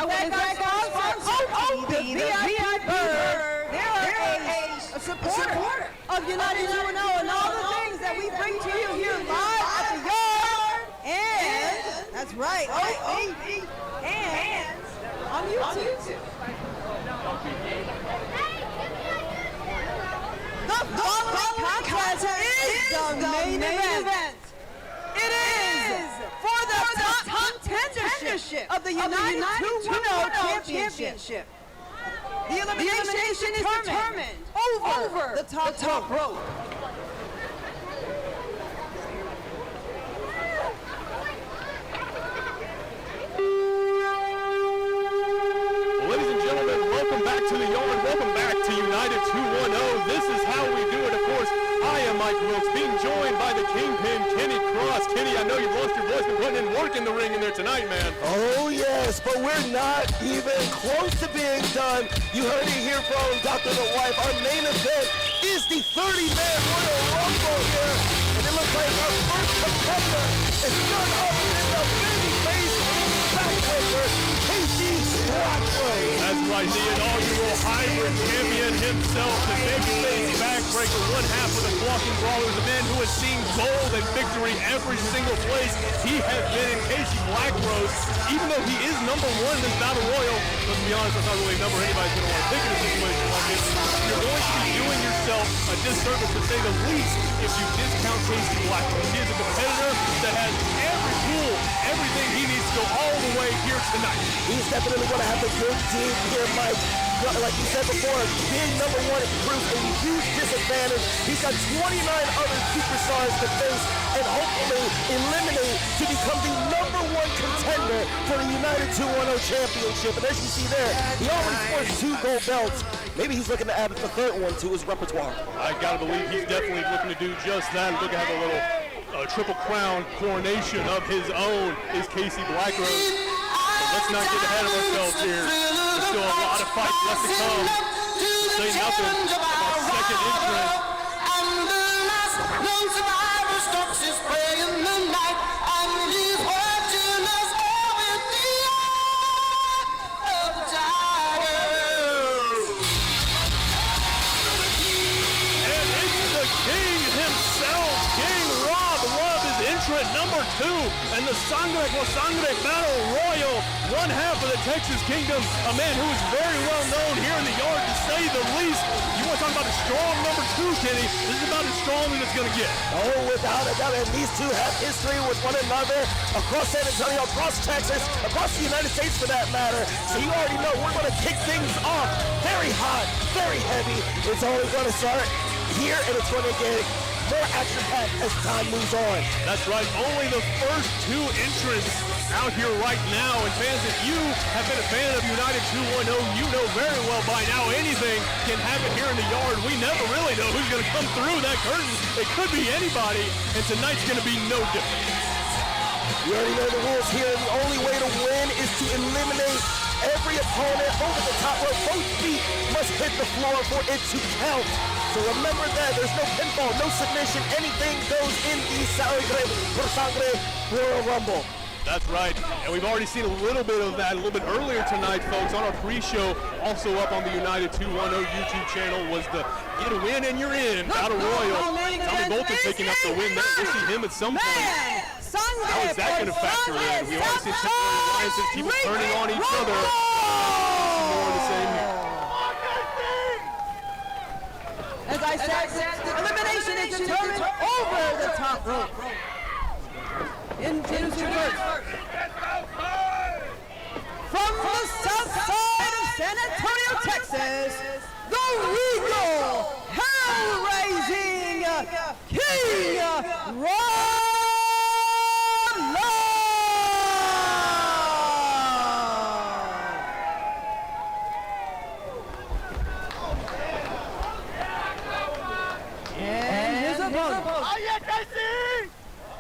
thank our sponsor, the VIP Bird. They're a supporter of United210 and all the things that we bring to you here live at the yard. And, that's right, and on YouTube. The following contest is the main event. It is for the top contendership of the United210 Championship. The elimination is determined over the top rope. Ladies and gentlemen, welcome back to the yard. Welcome back to United210. This is how we do it, of course. I am Mike Wilkes, being joined by the Kingpin, Kenny Cross. Kenny, I know you've lost your voice, been putting in work in the ring in there tonight, man. Oh, yes, but we're not even close to being done. You heard it here from Dr. The Wife. Our main event is the 30-man Royal Rumble here. And it looks like our first contender is none other than the babyface backbreaker, Casey Blackwood. That's right, the inaugural hybrid champion himself, the babyface backbreaker, one half of the Walking Brawlers, a man who has seen gold and victory every single place he has been in. Casey Blackwood, even though he is number one in this battle royal, let's be honest, that's not really a number anybody's going to want to pick in a situation like this. You're going to be doing yourself a disservice, to say the least, if you discount Casey Blackwood. He is a competitor that has every tool, everything he needs to go all the way here tonight. He's definitely going to have the good team here, Mike. Like you said before, being number one proves a huge disadvantage. He's got 29 other superstars to face and hopefully eliminate to become the number one contender for the United210 Championship. And as you see there, he already sports 2 gold belts. Maybe he's looking to add the third one to his repertoire. I gotta believe he's definitely looking to do just that. Look to have a little triple crown coronation of his own is Casey Blackwood. Let's not get ahead of ourselves here. There's still a lot of fights left to come. Say nothing about second entrant. And the last known survivor stops his prey in the night, and he's watching us all with the eye of the tigers. And it's the king himself, King Rob. Love is entrant number 2 and the Sangre con Sangre Battle Royal, one half of the Texas Kingdom, a man who is very well known here in the yard, to say the least. You want to talk about a strong number 2, Kenny? This is about as strong as it's going to get. Oh, without a doubt, and these two have history with one another across San Antonio, across Texas, across the United States for that matter. So you already know we're going to kick things off very hot, very heavy. It's only going to start here, and it's going to get more action-packed as time moves on. That's right, only the first 2 entrants out here right now. And fans, if you have been a fan of United210, you know very well by now anything can happen here in the yard. We never really know who's going to come through that curtain. It could be anybody, and tonight's going to be no different. You already know the rules here. The only way to win is to eliminate every opponent over the top rope. Both feet must hit the floor for it to count. So remember that. There's no pinfall, no submission. Anything goes in the Sangre por Sangre Royal Rumble. That's right, and we've already seen a little bit of that a little bit earlier tonight, folks, on our pre-show. Also up on the United210 YouTube channel was the Get a Win and You're In Battle Royal. Tommy Bolton picking up the win there. We'll see him at some point. How is that going to factor in? We already see temporary alliances keep turning on each other. More of the same here. As I said, elimination is determined over the top rope. Introducing first, from the Southside of San Antonio, Texas, the regal, hell-raising King Rob. And his opponent,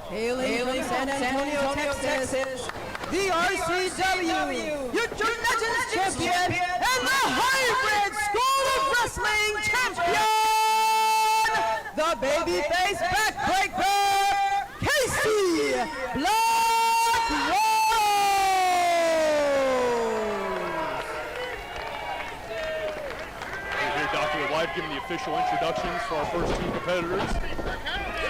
hailing San Antonio, Texas, the RCW, your Legends Champion, and the Hybrid School of Wrestling Champion, the babyface backbreaker, Casey Blackwood. official introductions for our first two competitors.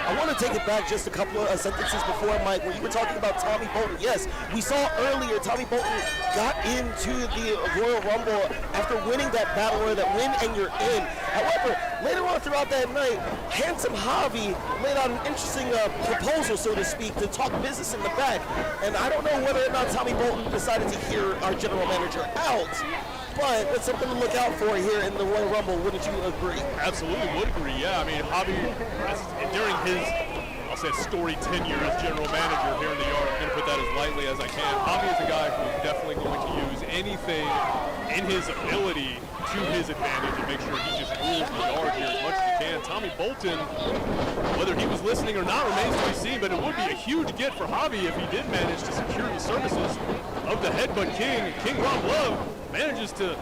I want to take it back just a couple of sentences before, Mike, when you were talking about Tommy Bolton. Yes, we saw earlier Tommy Bolton got into the Royal Rumble after winning that battle royal, that win and you're in. However, later on throughout that night, Handsome Javi laid out an interesting proposal, so to speak, to talk business in the back. And I don't know whether or not Tommy Bolton decided to hear our general manager out, but it's something to look out for here in the Royal Rumble. Wouldn't you agree? Absolutely would agree, yeah. I mean, Javi, during his, I'll say, storied tenure as general manager here in the yard, I'm going to put that as lightly as I can. Javi is a guy who's definitely going to use anything in his ability to his advantage and make sure he just rules the yard here as much as he can. Tommy Bolton, whether he was listening or not remains to be seen, but it would be a huge get for Javi if he did manage to secure the services of the Headbutt King. King Rob Love manages to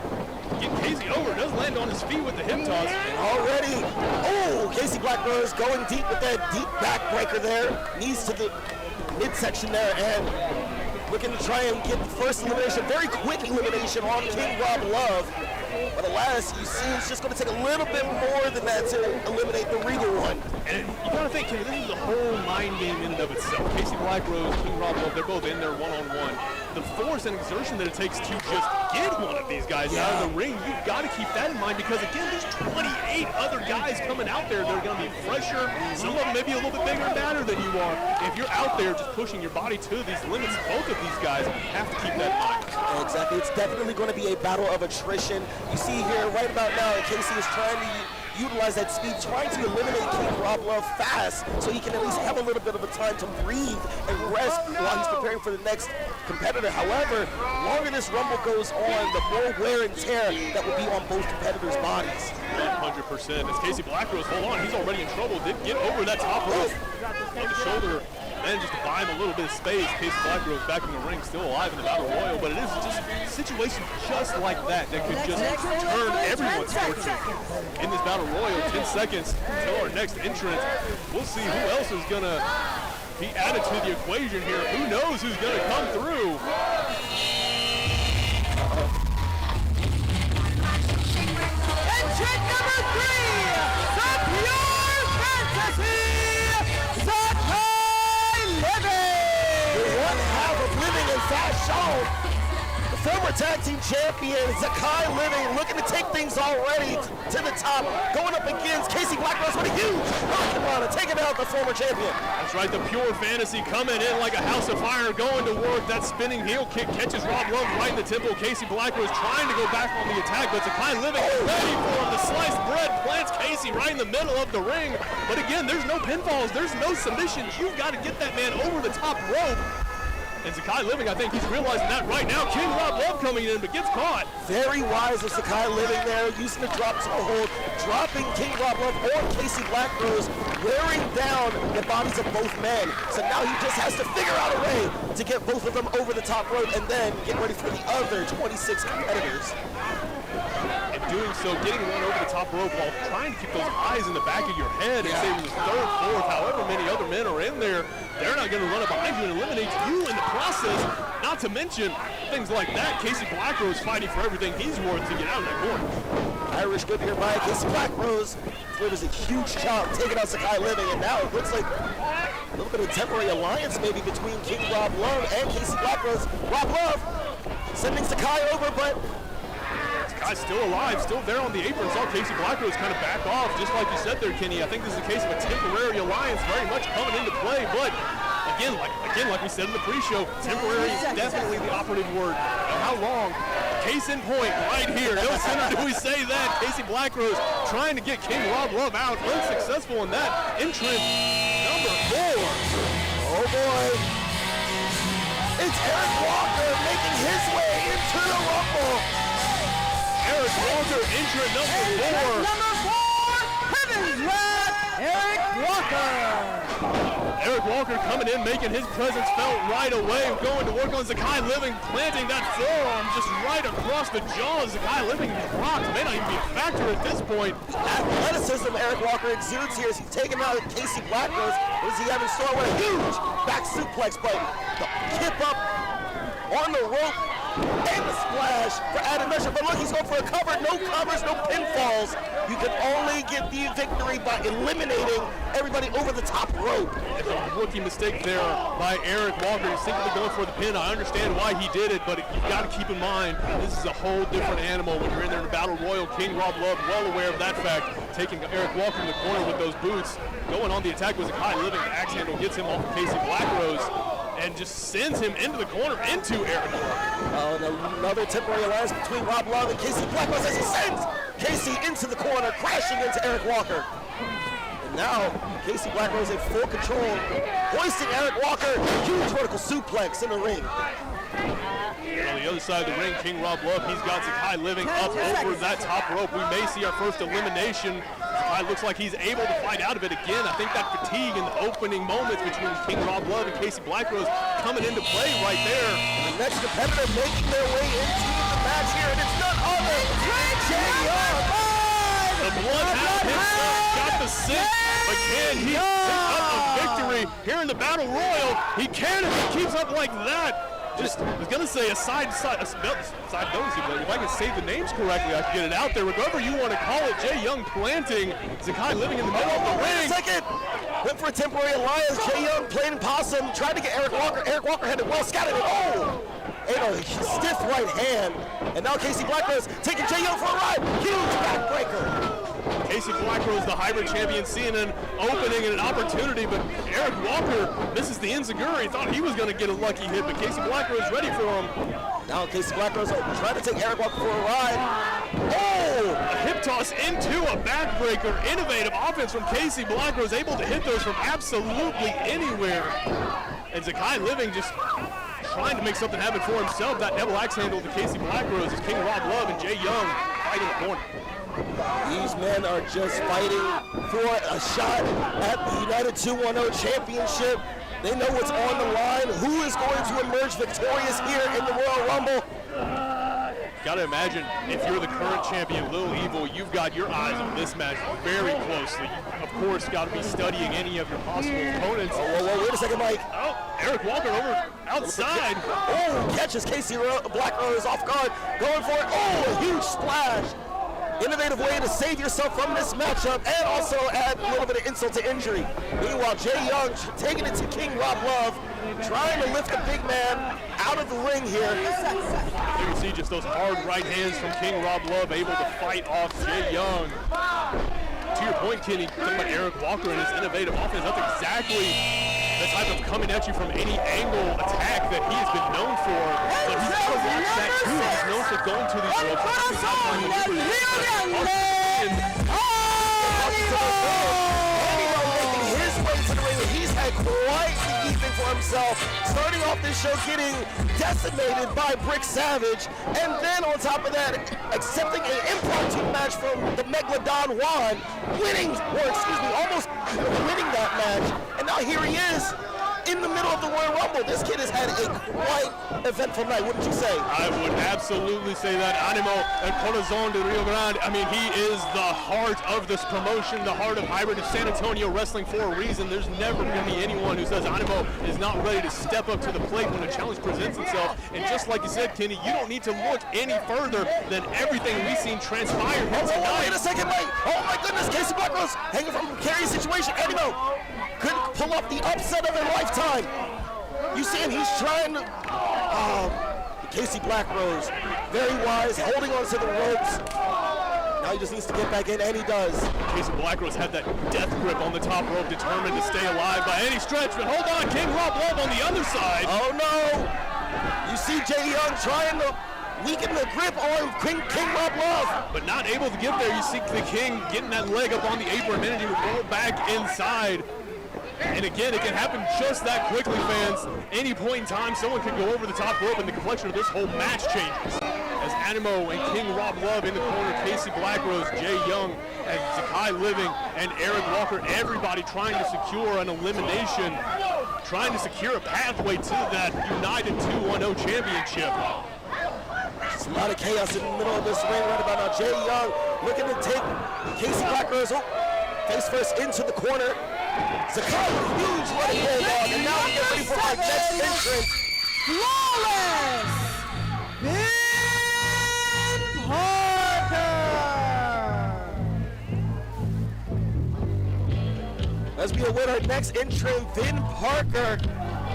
get Casey over, does land on his feet with the hip toss. Already, oh, Casey Blackburn going deep with that deep backbreaker there. Knees to the midsection there, and looking to try and get the first elimination, very quick elimination on King Rob Love. But alas, you see, it's just going to take a little bit more than that to eliminate the Regal one. And you got to think, this is a whole mind game in and of itself. Casey Blackrose, King Rob Love, they're both in there one-on-one. The force and exertion that it takes to just get one of these guys out of the ring, you've got to keep that in mind, because again, there's 28 other guys coming out there that are going to be fresher. Some of them maybe a little bit bigger and badder than you are. If you're out there just pushing your body to these limits, both of these guys have to keep that in mind. Exactly. It's definitely going to be a battle of attrition. You see here right about now, Casey is trying to utilize that speed, trying to eliminate King Rob Love fast so he can at least have a little bit of a time to breathe and rest while he's preparing for the next competitor. However, the longer this Rumble goes on, the more wear and tear that will be on both competitors' bodies. 100%. As Casey Blackrose, hold on, he's already in trouble. Did get over that top rope on the shoulder. Manages to buy him a little bit of space. Casey Blackrose back in the ring, still alive in the Battle Royal, but it is just situations just like that that could just turn everyone's fortune in this Battle Royal. 10 seconds until our next entrance. We'll see who else is going to be added to the equation here. Who knows who's going to come through? Entrant number 3, the Pure Fantasy, One half of Living in Fast Show. The former tag team champion, Zakai Living, looking to take things already to the top, going up against Casey Blackrose with a huge rocket runner, taking out the former champion. That's right, the Pure Fantasy coming in like a house of fire, going to work. That spinning heel kick catches Rob Love right in the temple. Casey Blackrose trying to go back on the attack, but Zakai Living ready for him. The sliced bread plants Casey right in the middle of the ring. But again, there's no pinfalls, there's no submissions. You've got to get that man over the top rope. And Zakai Living, I think he's realizing that right now. King Rob Love coming in, but gets caught. Very wise of Zakai Living there, using the drop toe hold, dropping King Rob Love or Casey Blackrose, wearing down the bodies of both men. So now he just has to figure out a way to get both of them over the top rope and then get ready for the other 26 competitors. In doing so, getting one over the top rope while trying to keep those eyes in the back of your head and say it was third, fourth, however many other men are in there, they're not going to run up behind you and eliminate you in the process. Not to mention things like that. Casey Blackrose fighting for everything he's worth to get out of that corner. Irish whip here by Casey Blackrose. Delivers a huge chop, taking out Zakai Living, and now it looks like a little bit of a temporary alliance maybe between King Rob Love and Casey Blackrose. Rob Love sending Zakai over, but Zakai's still alive, still there on the apron. Saw Casey Blackrose kind of back off, just like you said there, Kenny. I think this is a case of a temporary alliance very much coming into play, but again, like we said in the pre-show, temporary is definitely the operative word. And how long? Case in point, right here. No sooner do we say that. Casey Blackrose trying to get King Rob Love out, unsuccessful in that. Entrance number 4. oh boy, it's Eric Walker making his way into the Rumble. Eric Walker, entrant number 4. Number 4, Heaven's Wrath, Eric Walker. Eric Walker coming in, making his presence felt right away, going to work on Zakai Living, planting that forearm just right across the jaw. Zakai Living blocked, may not even be a factor at this point. Athleticism Eric Walker exudes here as he's taking out Casey Blackrose. What does he have in store? With a huge back suplex, but the kip up on the rope And the splash for added measure. But look, he's going for a cover. No covers, no pinfalls. You can only get the victory by eliminating everybody over the top rope. It's a rookie mistake there by Eric Walker. He's simply going for the pin. I understand why he did it, but you've got to keep in mind, this is a whole different animal when you're in there in the Battle Royal. King Rob Love, well aware of that fact, taking Eric Walker in the corner with those boots. Going on the attack was Zakai Living. The axe handle gets him off of Casey Blackrose and just sends him into the corner, into Eric Walker. Another temporary alliance between Rob Love and Casey Blackrose as he sends Casey into the corner, crashing into Eric Walker. And now, Casey Blackrose in full control, hoisting Eric Walker, huge vertical suplex in the ring. And on the other side of the ring, King Rob Love, he's got Zakai Living up over that top rope. We may see our first elimination. Zakai looks like he's able to fight out of it again. I think that fatigue in the opening moments between King Rob Love and Casey Blackrose coming into play right there. The next competitor making their way into the match here, and it's none other than Jay Young. The Bloodhound himself got the sink, but can he pick up a victory here in the Battle Royal? He can if he keeps up like that. Just, I was going to say a side bonus, but if I can say the names correctly, I can get it out there. Whatever you want to call it, Jay Young planting, Zakai Living in the middle of the ring. Wait a second. Went for a temporary alliance. Jay Young playing possum, tried to get Eric Walker. Eric Walker had it well scattered. Oh! And a stiff right hand. And now Casey Blackrose taking Jay Young for a ride. Huge backbreaker. Casey Blackrose, the hybrid champion, seeing an opening and an opportunity, but Eric Walker misses the enziguri. Thought he was going to get a lucky hit, but Casey Blackrose ready for him. Now Casey Blackrose trying to take Eric Walker for a ride. Oh! A hip toss into a backbreaker. Innovative offense from Casey Blackrose, able to hit those from absolutely anywhere. And Zakai Living just trying to make something happen for himself. That double axe handle to Casey Blackrose as King Rob Love and Jay Young fighting the corner. These men are just fighting for a shot at the United210 championship. They know what's on the line. Who is going to emerge victorious here in the Royal Rumble? Got to imagine, if you're the current champion, Lil Evil, you've got your eyes on this match very closely. Of course, got to be studying any of your possible opponents. Whoa, wait a second, Mike. Oh, Eric Walker over outside. Oh, catches Casey Blackrose off guard, going for it. Oh, a huge splash. Innovative way to save yourself from this matchup and also add a little bit of insult to injury. Meanwhile, Jay Young taking it to King Rob Love, trying to lift the big man out of the ring here. You can see just those hard right hands from King Rob Love, able to fight off Jay Young. To your point, Kenny, talking about Eric Walker and his innovative offense, that's exactly the type of coming at you from any angle attack that he has been known for. But he's got to watch that too. He's known for going to these ropes. Making his way to the ring. He's had quite the evening for himself. Starting off this show getting decimated by Brick Savage, and then on top of that, accepting an impromptu match from the Megalodon Juan, almost winning that match. And now here he is in the middle of the Royal Rumble. This kid has had a quite eventful night, wouldn't you say? I would absolutely say that. Animo El Corazon de Rio Grande. I mean, he is the heart of this promotion, the heart of hybrid of San Antonio wrestling for a reason. There's never going to be anyone who says Animo is not ready to step up to the plate when a challenge presents itself. And just like you said, Kenny, you don't need to look any further than everything we've seen transpire here tonight. Wait a second, Mike. Oh my goodness, Casey Blackrose hanging from a precarious situation. Animo couldn't pull off the upset of a lifetime. You see him, he's trying to, Casey Blackrose, very wise, holding on to the ropes. Now he just needs to get back in, and he does. Casey Blackrose had that death grip on the top rope, determined to stay alive by any stretch, but hold on, King Rob Love on the other side. Oh no! You see Jay Young trying to weaken the grip on King Rob Love. But not able to get there. You see the King getting that leg up on the apron, managing to roll back inside. And again, it can happen just that quickly, fans. Any point in time, someone could go over the top rope and the complexion of this whole match changes. As Animo and King Rob Love in the corner, Casey Blackrose, Jay Young, and Zakai Living, and Eric Walker, everybody trying to secure an elimination, trying to secure a pathway to that United210 championship. There's a lot of chaos in the middle of this ring right about now. Jay Young looking to take Casey Blackrose face first into the corner. Zakai, huge running bulldog, and now we get ready for our next entrance. Flawless champion with our next entrant, Vin Parker.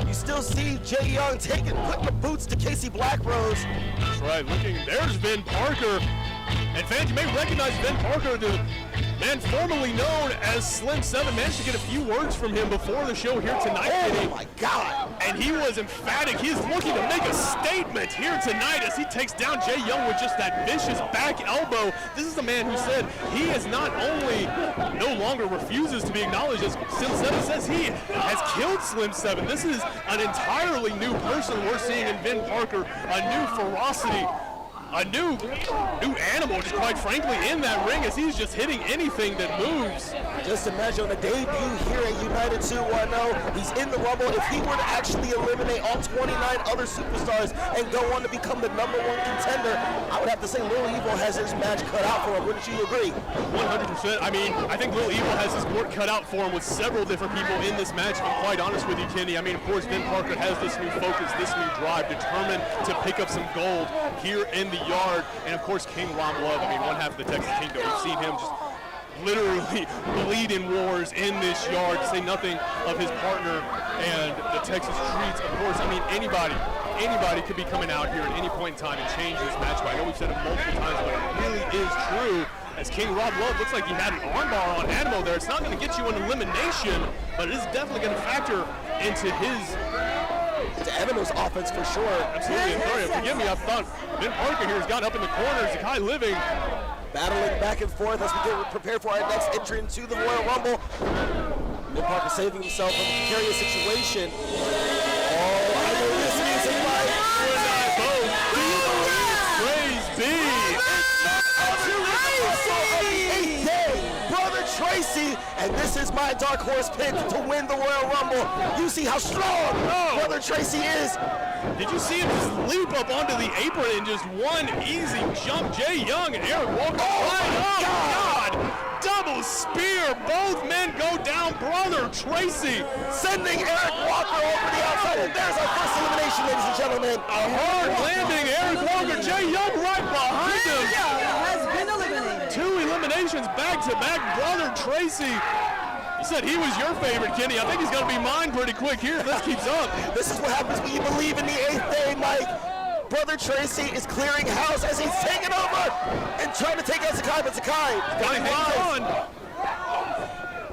You still see Jay Young putting the boots to Casey Blackrose. That's right, there's Vin Parker. And fans, you may recognize Vin Parker, the man formerly known as Slim 7. Managed to get a few words from him before the show here tonight. Oh my God! And he was emphatic. He is looking to make a statement here tonight as he takes down Jay Young with just that vicious back elbow. This is the man who said he is not only no longer refuses to be acknowledged as Slim 7 says he has killed Slim 7. This is an entirely new person we're seeing in Vin Parker, a new ferocity. A new animal, just quite frankly, in that ring as he's just hitting anything that moves. Just imagine on the debut here at United210, he's in the Rumble. If he were to actually eliminate all 29 other superstars and go on to become the #1 contender, I would have to say Lil Evil has his match cut out for him. Wouldn't you agree? 100%. I mean, I think Lil Evil has his work cut out for him with several different people in this match, if I'm quite honest with you, Kenny. I mean, of course, Vin Parker has this new focus, this new drive, determined to pick up some gold here in the yard. And of course, King Ron Love, I mean, one half of the Texas Kingdom. We've seen him just literally bleed in wars in this yard, to say nothing of his partner and the Texas Streets. Of course, I mean, anybody could be coming out here at any point in time and change this match. But I know we've said it multiple times, but it really is true. As King Rob Love looks like he had an armbar on Animal there. It's not going to get you an elimination, but it is definitely going to factor into his Animal's offense for sure. Absolutely. Sorry, forgive me. I thought Vin Parker here has got up in the corner. Zakai Living battling back and forth as we get prepared for our next entry into the Royal Rumble. Vin Parker saving himself from a precarious situation. Oh, I know this music, Mike. Do you believe? Praise be. Brother Tracy, and this is my dark horse pick to win the Royal Rumble. You see how strong Brother Tracy is. Did you see him just leap up onto the apron and just one easy jump? Jay Young and Eric Walker. Oh, God. Double spear. Both men go down. Brother Tracy sending Eric Walker over the outside. And there's our first elimination, ladies and gentlemen. A hard landing. Eric Walker. Jay Young right behind him. Has been eliminated. 2 eliminations back to back. Brother Tracy. You said he was your favorite, Kenny. I think he's going to be mine pretty quick here if this keeps up. This is what happens when you believe in the 8th day, Mike. Brother Tracy is clearing house as he's taking over and trying to take out Zakai, but Zakai got him on.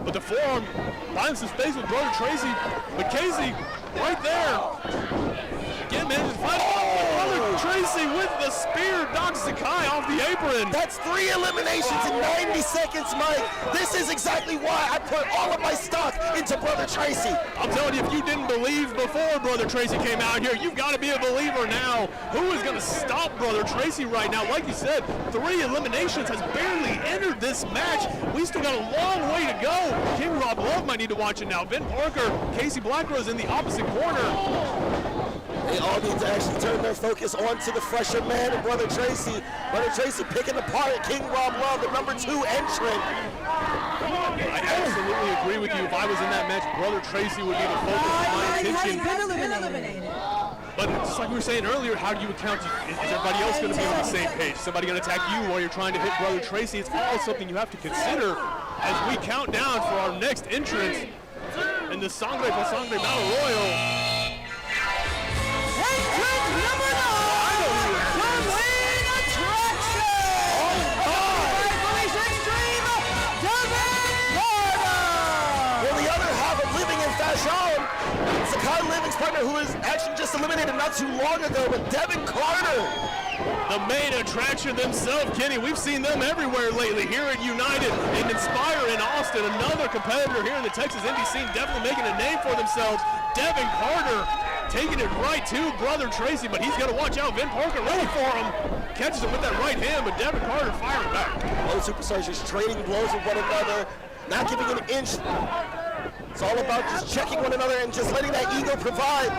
But the forearm finds some space with Brother Tracy. But Casey, right there. Again, man, just find Brother Tracy with the spear, knocks Zakai off the apron. That's 3 eliminations in 90 seconds, Mike. This is exactly why I put all of my stock into Brother Tracy. I'm telling you, if you didn't believe before Brother Tracy came out here, you've got to be a believer now. Who is going to stop Brother Tracy right now? Like you said, 3 eliminations, has barely entered this match. We still got a long way to go. King Rob Love might need to watch it now. Vin Parker, Casey Blackrose in the opposite corner. They all need to actually turn their focus onto the fresher man and Brother Tracy. Brother Tracy picking apart King Rob Love, the #2 entrant. I absolutely agree with you. If I was in that match, Brother Tracy would be the focus of my attention. Been eliminated. But just like we were saying earlier, how do you account? Is everybody else going to be on the same page? Somebody going to attack you while you're trying to hit Brother Tracy? It's all something you have to consider as we count down for our next entrance in the Sangre por Sangre Battle Royal. Zakai Living's partner, who was actually just eliminated not too long ago, but Devin Carter. The main attraction themselves, Kenny. We've seen them everywhere lately, here at United and Inspire in Austin. Another competitor here in the Texas indie scene, definitely making a name for themselves. Devin Carter taking it right to Brother Tracy, but he's got to watch out. Vin Parker ready for him. Catches him with that right hand, but Devin Carter firing back. Both superstars just trading blows with one another, not giving an inch. It's all about just checking one another and just letting that ego provide.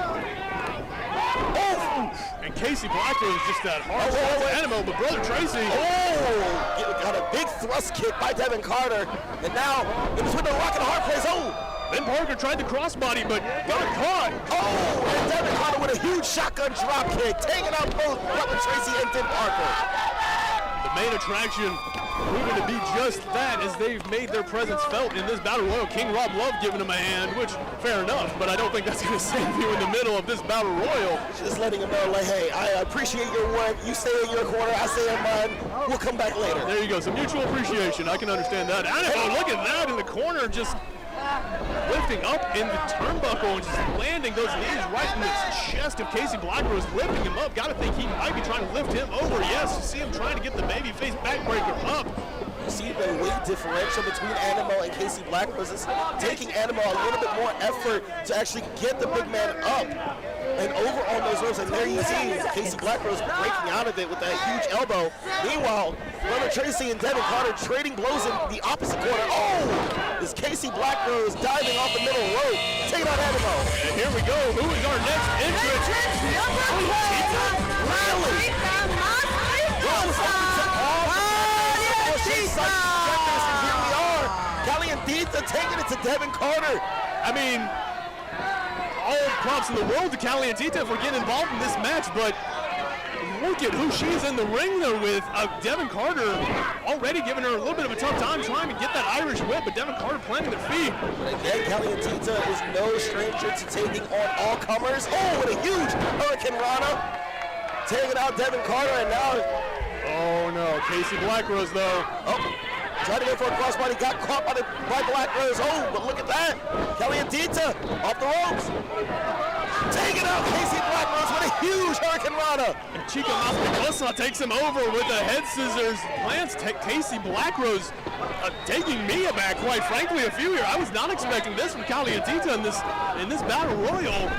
Oh! And Casey Blackrose is just that hard animal, but Brother Tracy. Oh! Got a big thrust kick by Devin Carter. And now, in between the rock and a hard place. Oh! Vin Parker tried the crossbody, but got caught. Oh! And Devin Carter with a huge shotgun drop kick, taking out both Brother Tracy and Vin Parker. The main attraction proving to be just that as they've made their presence felt in this Battle Royal. King Rob Love giving him a hand, which, fair enough, but I don't think that's going to save you in the middle of this Battle Royal. Just letting him know, like, hey, I appreciate your work. You stay in your corner, I stay in mine. We'll come back later. There you go, some mutual appreciation. I can understand that. Oh, look at that in the corner, just lifting up in the turnbuckle and just landing those knees right in the chest of Casey Blackrose, lifting him up. Got to think he might be trying to lift him over. Yes, you see him trying to get the babyface backbreaker up. You see the weight differential between Animo and Casey Blackrose. It's taking Animo a little bit more effort to actually get the big man up and over on those ropes. And there you see Casey Blackrose breaking out of it with that huge elbow. Meanwhile, Runner Tracy and Devin Carter trading blows in the opposite corner. Oh! Is Casey Blackrose diving off the middle rope. Taking out Animo. And here we go. Who is our next entrant? Really? Here we are. Calientita taking it to Devin Carter. I mean, all props in the world to Calientita for getting involved in this match, but look at who she's in the ring there with. Devin Carter already giving her a little bit of a tough time trying to get that Irish whip, but Devin Carter planting their feet. But again, Calientita is no stranger to taking on all comers. Oh, what a huge Hurricane Rana. Taking out Devin Carter, and now... Oh no, Casey Blackrose though. Oh, tried to go for a crossbody, got caught by Blackrose. Oh, but look at that. Calientita off the ropes. Taking out Casey Blackrose with a huge Hurricane Rana. And Chica Mascarosa takes him over with the head scissors. Plants Casey Blackrose taking me aback, quite frankly, a few here. I was not expecting this from Calientita in this Battle Royal.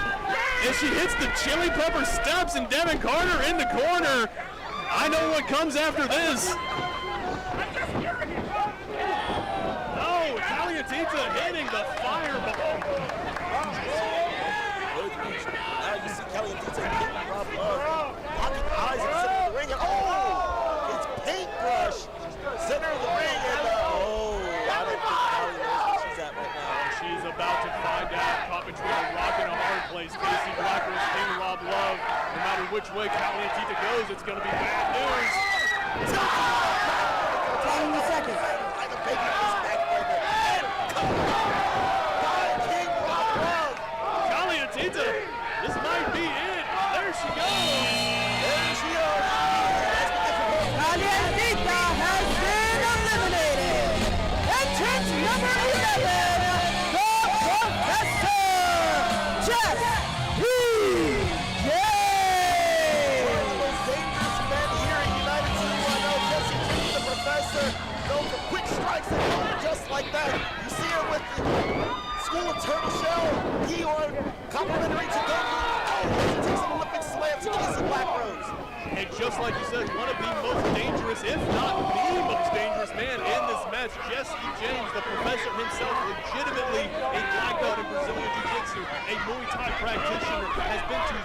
And she hits the chili pepper steps and Devin Carter in the corner. I know what comes after this. Oh, Calientita hitting the fireball. Now you see Calientita hitting Rob Love, locking eyes in the center of the ring, and oh, it's paintbrush, center of the ring, and oh, I don't think Callie knows where she's at right now. She's about to find out, caught between a rock and a hard place. Casey Blackrose, King Rob Love. No matter which way Calientita goes, it's going to be bad news. 10 seconds. Like a baby face backbreaker. King Rob Love. Calientita, this might be it. There she goes. There she goes. Calientita has been eliminated. Entrance number 11, the Professor Jeff P.J. One of the most dangerous men here at United210. Jesse James, the Professor, known for quick strikes and going just like that. You see her with the School of Turtle Shell, Georg, complimentary to Goku. He takes an Olympic slam to Casey Blackrose. And just like you said, one of the most dangerous, if not the most dangerous man in this match, Jesse James, the Professor himself, legitimately a black belt in Brazilian Jiu-Jitsu, a Muay Thai practitioner, has been to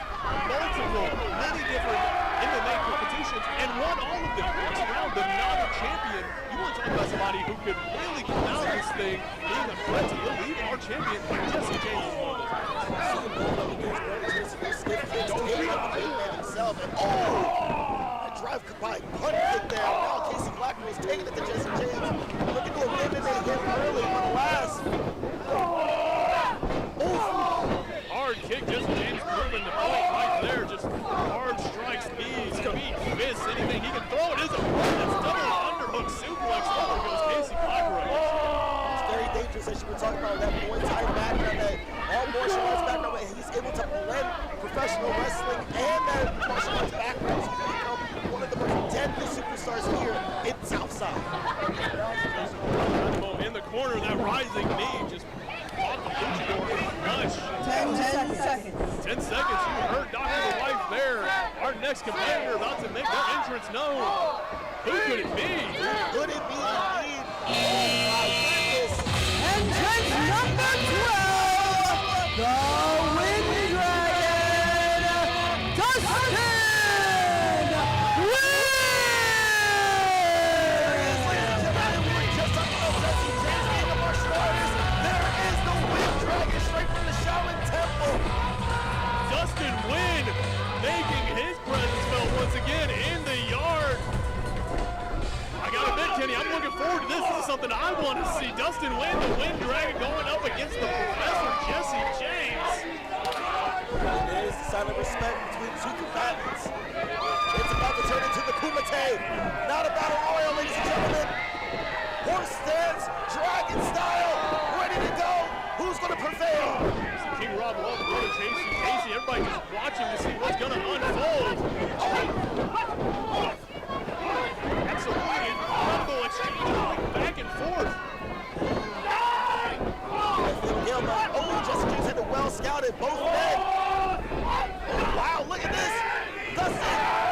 many different MMA competitions and won all of them. Walks around the NADA champion. You want to talk about somebody who could really come out of this thing being a threat to the lead, our champion, Jesse James is one of those guys. Himself, and oh, a drive by punt kick there. Now Casey Blackrose taking it to Jesse James, looking to eliminate him early, but last. Oh, hard kick, Jesse James proving the point right there. Just hard strikes, knees, feet, fists, anything he can throw. It is a double underhook suplex. Over goes Casey Blackrose. it's very dangerous, as you were talking about, that Muay Thai background, that all martial arts background, and he's able to blend professional wrestling and that martial arts background. He's become one of the most deadly superstars here in Southside. In the corner, that rising knee just caught the luchador flush. 10 seconds. 10 seconds, you heard Dr. The Wife there. Our next competitor about to make their entrance known. Who could it be? Could it be indeed? Oh my goodness. Entrance number 12, the Wind Dragon, Dustin Wynn! Just talking about Jesse James being a martial artist. There is the Wind Dragon straight from the Shaolin Temple. Dustin Wynn making his presence felt once again in the yard. I want to see. Dustin Wynn, the Wind Dragon, going up against the Professor, Jesse James. It is a sign of respect between two combatants. It's about to turn into the Kumite. Not a battle royal, ladies and gentlemen. Horse stance, dragon style, ready to go. Who's going to prevail? King Rob Love, brother Casey, everybody just watching to see what's going to unfold. Absolutely incredible exchange back and forth. Oh, Jesse James had it well scouted, both men. Oh, wow, look at this. Dustin,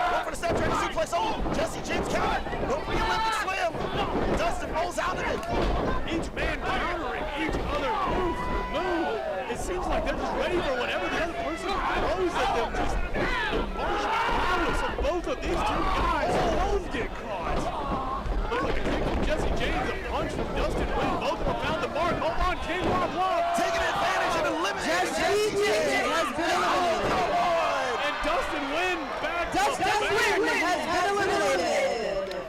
going for the Snapdragon suplex. Oh, Jesse James counter. No pre-Olympic slam. Dustin rolls out of it. Each man countering each other move. It seems like they're just ready for whatever the other person throws at them. Just the martial prowess of both of these two guys both get caught. Looks like a kick from Jesse James, a punch from Dustin Wynn. Both of them found the mark. Hold on, King Rob Love. Taking advantage and eliminating Jesse James. has been eliminated. Come on. And Dustin Wynn back Dustin up. Wynn has been eliminated.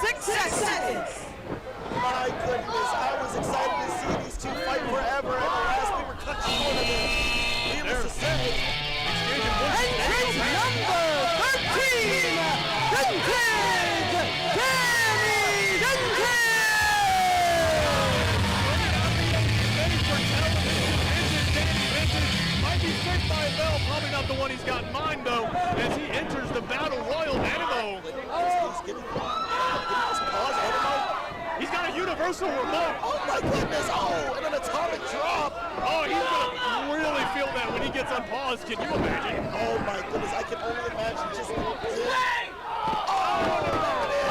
6 seconds. My goodness, I was excited to see these two fight forever, and alas, we were cut short of it. Needless to say. Entrance number 13, Vintage Danny Vintage. Might be sick by a bell, probably not the one he's got in mind though, as he enters the Battle Royal Animo. He's got a universal remote. Oh my goodness, oh, and an atomic drop. Oh, he's gonna really feel that when he gets unpaused. Can you imagine? Oh my goodness, I can only imagine just oh,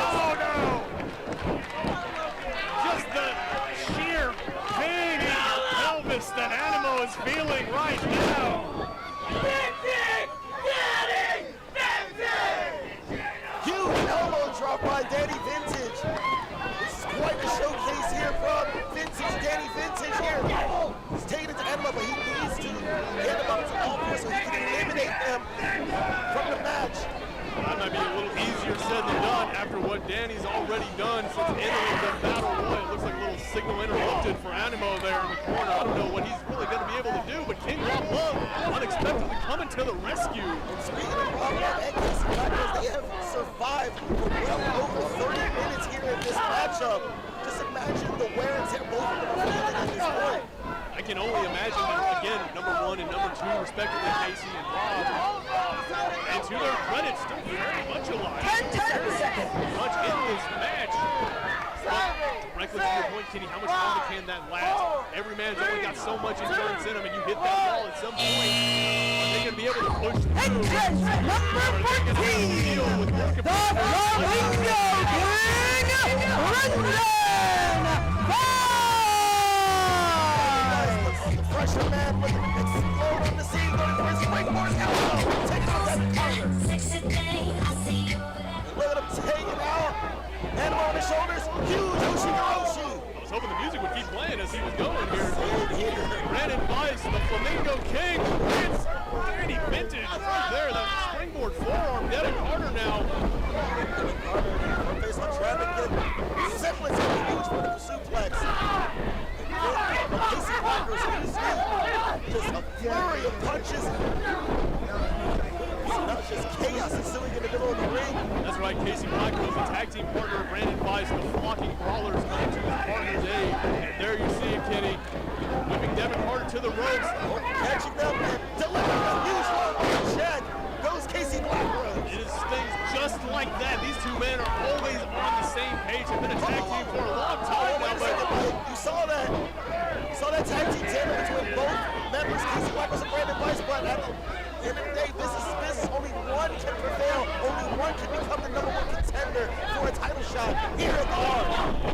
Oh no! Just the sheer pain in your pelvis that Animo is feeling right now. huge elbow drop by Danny Vintage. This is quite a showcase here from Vintage, Danny Vintage here. He's taking it to Animo, but he needs to get him up to all four so he can eliminate them from the match. That might be a little easier said than done after what Danny's already done since entering the Battle Royal. It looks like a little signal interrupted for Animo there in the corner. I don't know what he's really going to be able to do, but King Rob Love unexpectedly coming to the rescue. And speaking of Rob Love and Casey Blackers, they have survived for well over 30 minutes here in this matchup. Just imagine the wear and tear both of them are feeling at this point. I can only imagine that, again, number one and number two, respectively, Casey and Rob. And to their credit, still very much alive. 10 seconds. Much in this match. Frankly, to your point, Kenny, how much longer can that last? Every man's only got so much endurance in him, and you hit that wall at some point. Are they going to be able to push through? Entrance number 14, the Flamingo King, Brendan. Pressure man looking to explode on the scene, going for his springboard elbow, taking out that counter. Look at him taking out Animo on his shoulders, huge Yoshi. I was hoping the music would keep playing as he was going here. Brandon Weiss, the Flamingo King, hits Danny Vintage right there. That springboard forearm, Devin Carter now. Face the traffic, get semblance of a huge vertical suplex. Casey Blackers in his feet. Just a flurry of punches. Not just chaos ensuing in the middle of the ring. That's right, Casey Blackers, the tag team partner of Brandon Weiss, the flocking brawlers coming to his partner's aid. And there you see him, Kenny, whipping Devin Carter to the ropes. Catching them and delivering a huge one check. Goes Casey Blackers. It is things just like that. These two men are always on the same page. They've been a tag team for a long time now, but you saw that. You saw that tag team tandem between both members, Casey Blackers and Brandon Weiss, but at the end of the day, this is only one can prevail. Only one can become the number one contender for a title shot here at the R.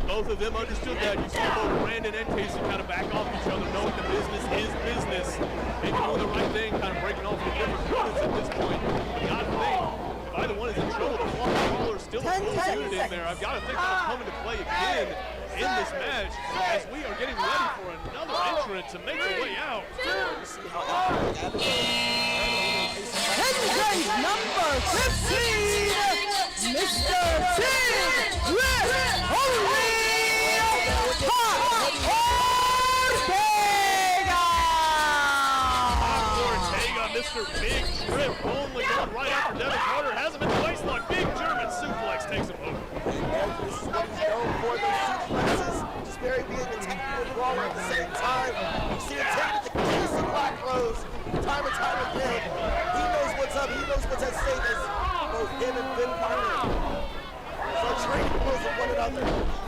Both of them understood that. You saw both Brandon and Casey kind of back off each other, knowing the business is business. Maybe doing the right thing, kind of breaking off the different units at this point. You gotta think, if either one is in trouble, the flocking brawler is still a full unit in there. I've got to think that'll come into play again in this match as we are getting ready for another entrant to make their way out. Entrance number 15, Mr. T. Red Only. monster big grip only going right after Devin Carter. Has him in the waistlock. Big German suplex takes him over. This is what he's known for, those suplexes. Just very being a technical brawler at the same time. You see him taking it to Casey Black Rose time and time again. He knows what's up. He knows what's at stake as both him and Ben Parker are trading blows with one another.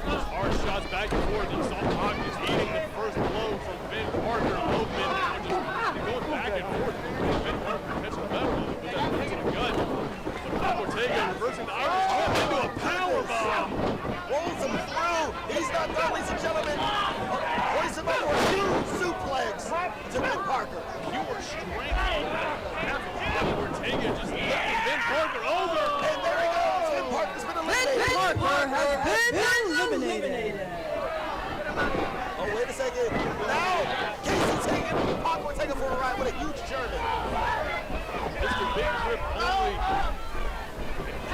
Hard shots back and forth. You saw Hawk just eating the first blow from Ben Parker. Both men just going back and forth. Ben Parker catching the better of it, but that puts in the gut. But Ortega reversing the Irish whip into a power bomb. Rolls him through. He's not done, ladies and gentlemen. Hoists him over a huge suplex to Ben Parker. Pure strength. Ortega just lifting Ben Parker over. And there he goes. Ben Parker's been eliminated. Ben Parker has been eliminated. Oh, wait a second. Now, Casey taking Pac Ortega for a ride with a huge German. Mr. Big Grip only.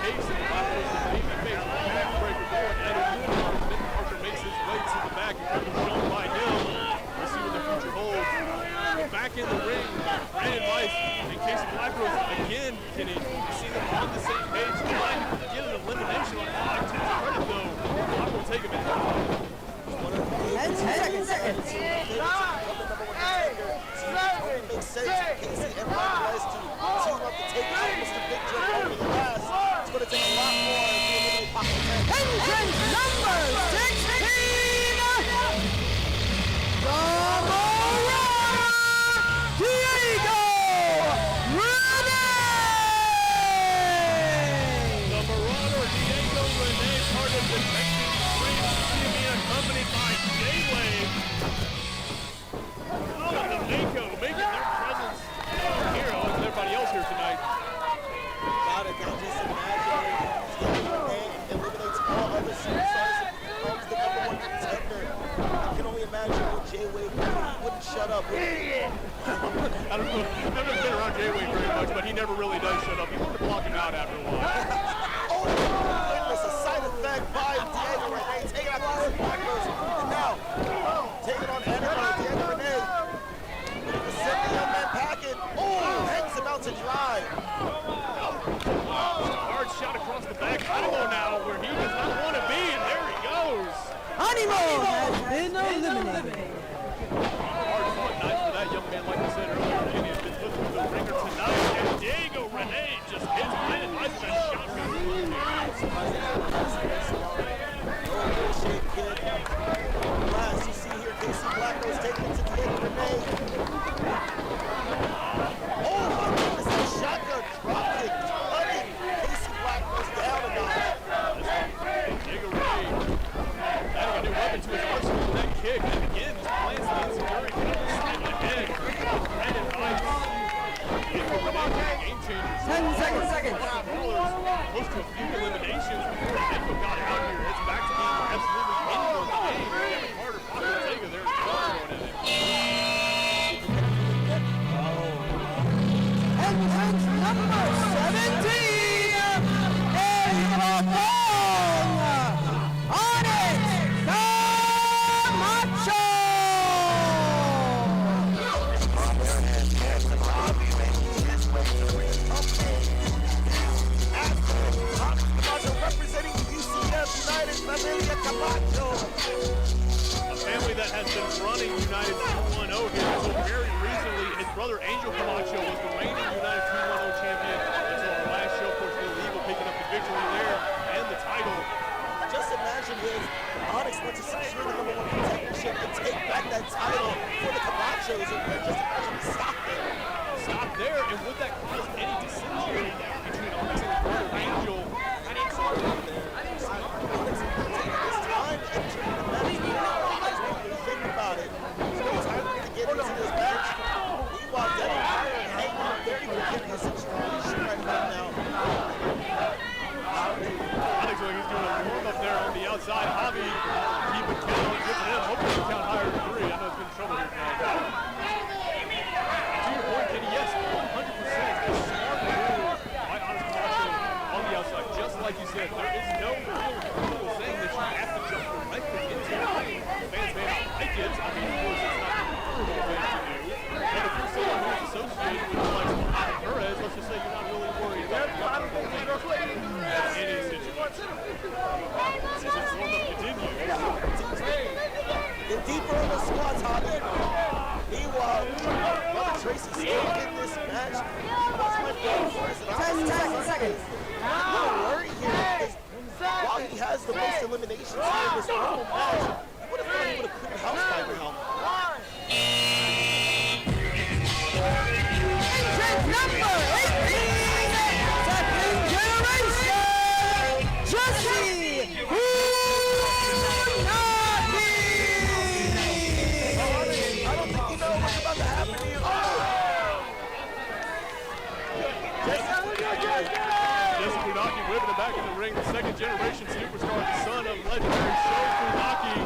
Casey follows the babyface backbreaker going at it. Ben Parker makes his way to the back and shown by him. We'll see what the future holds. Back in the ring, Brandon Weiss and Casey Blackrose again. Can he see them on the same page? Trying to get an elimination on Pac. To his credit though, Pac will take him in. 10 seconds. 9, 8, 7, it makes sense for Casey and Brandon Weiss to team up to take out Mr. Big Jim over the last. It's going to take a lot more to eliminate Pac Ortega. Entrance number 16. The Diego Rene! The Marauder Diego Rene, part of the Texas Street Team, accompanied by J-Wave. Oh, and the Mako making their presence here, like everybody else here tonight. Got it. Now just imagine Diego Rene eliminates all other superstars and becomes the #1 contender. I can only imagine what J-Wave wouldn't shut up. I don't know, I've never been around J-Wave very much, but he never really does shut up. You want to block him out after a while. Oh, goodness, a side effect by Diego Rene, taking out Casey Blackrose, and now taking on Annabelle. Diego Rene, looking to send the young man packing. Oh, hangs him out to dry. Hard shot across the back. Animo now, where he does not want to be, and there he goes. Animo has been eliminated. Hard fought night for that young man, like I said earlier, and he's been put through the ringer tonight. And Diego Rene just hits Brandon Weiss with a shotgun. Shape kid. Last you see here, Casey Blackrose taking it to Diego Rene. Oh my goodness, that shotgun drop kick, cutting Casey Blackrose down a notch. Diego Rene adding a new weapon to his arsenal with that kick. And again, just plants the insecurity on the side of the head. Brandon Weiss. Diego Rene, game changer. 10 seconds. Close to a few eliminations before Mako got out here. It's back to being absolutely anyone in the game. Devin Carter, Pac Ortega, there's Carter going at it. Entrance number 17. And the ball. Onyx Camacho. Representing UCF United Familia Camacho. A family that has been running United210 here until very recently. His brother Angel Camacho was the reigning United210 champion until our last show. Of course, illegal picking up the victory there and the title. Just imagine if Onyx went to secure the #1 contendership and take back that title for the Camachos, and just imagine he stopped there. Stop there, and would that cause any dissension between Onyx and his brother Angel? I think so. Onyx taking his time entering the match. When you think about it, there's no time for him to get into this match. Meanwhile, Devin Carter hanging out very precarious situation right about now. Onyx, like he's doing a warm-up there on the outside. Javi, keep it count on good for him. Hopefully he count higher than 3. I know it's been trouble here tonight. To your point, Kenny, yes, 100% a smart move by Onyx Camacho on the outside. Just like you said, there is no real rule saying that you have to jump directly into the ring. Fans may not like it. I mean, of course, it's not the thing to do. But if you're someone who's associated with the likes of say you're not really worried about any situation. As his warm-up continues. Get deeper in the squats, Hana. Meanwhile, Brother Tracy still in this match. What's my goal for us? 10 seconds. I'm a little worried here because while he has the most eliminations here in this normal match, you would have thought he would have cleared house by now. Entrance number 18, second generation, Jesse Funaki. I don't think you know what's about to happen to you. Jesse Funaki whipping it back in the ring. The second generation superstar, the son of legendary Sho Funaki,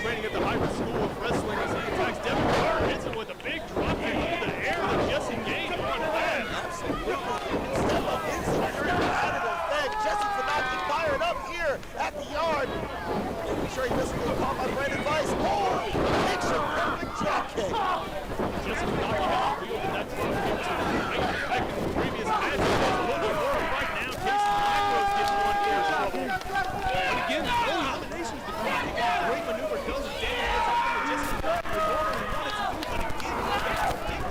training at the Hybrid School of Wrestling as he attacks Devin Carter. Hits him with a big drop kick into the air that Jesse gained on that. Absolutely. Step up inside. You're in the competitive thing. Jesse Funaki fired up here at the yard. Making sure he doesn't get caught by Brandon Weiss. Oh, picture perfect drop kick. Jesse Funaki has wielded that drop kick to great effect in the previous match. It's a little bit more right now. Casey Micro's getting one for trouble. And again, the early eliminations, the drop kick is a great maneuver. Does it damage something that Jesse Funaki normally wanted to do, but again,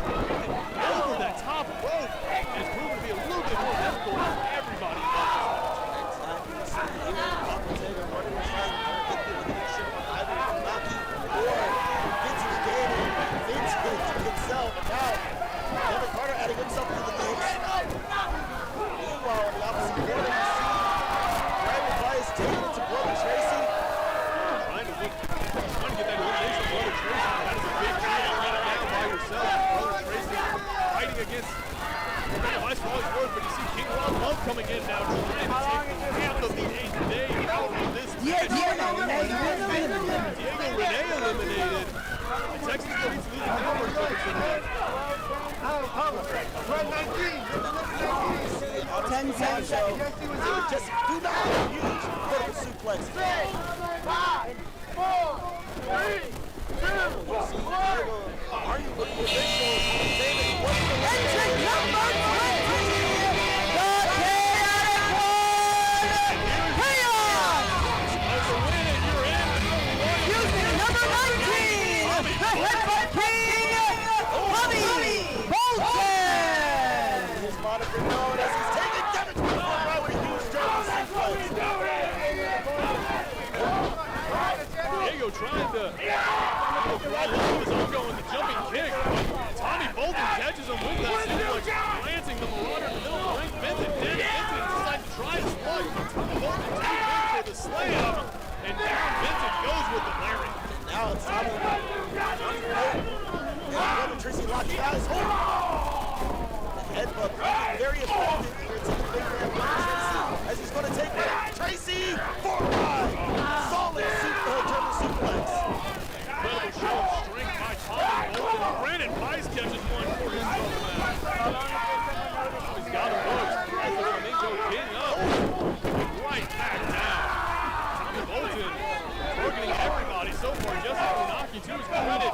over that top rope has proven to be a little bit more difficult for everybody involved. Himself, and now Devin Carter adding himself to the mix. Meanwhile, on the opposite corner, you see Brandon Weiss taking it to Brother Tracy. Trying to get that elimination of Brother Tracy. That is a big deal. Run it down by yourself. Brother Tracy fighting against Brandon Weiss for all he's worth, but you see King Ron Love coming in now, trying to take half of the 8th day out of this match. Diego Renee eliminated. The Texas Police losing their first ever. 10 seconds. Just do not have a huge vertical suplex. 5, 4, 3, 2, 1. Are you looking for visual? David, what's the Entrance number 20, the chaotic one, Chaos. As a win and you're in. Using number 19, the Headbutt King, Bobby Bolton. His moniker known as he's taking damage to the front right with a huge German suplex. Diego trying to grab hold of his own going, the jumping kick. Tommy Bolton catches him with that suplex, glancing the Marauder in the middle of the ring. Vincent decides to try to slug. Tommy Bolton too big for the slam, and down Vincent goes with the lariat. Now it's Tommy Bolton. And Brother Tracy locking eyes. Oh! The headbutt proving very effective here to the big man Brother Tracy as he's going to take Tracy for a ride. Solid German suplex. Incredible show of strength by Tommy Bolton. Brandon Weiss catches one for his own match. He's got him hooked. As the Flamingo King up. Right back down. Tommy Bolton targeting everybody so far. Jesse Funaki to his credit.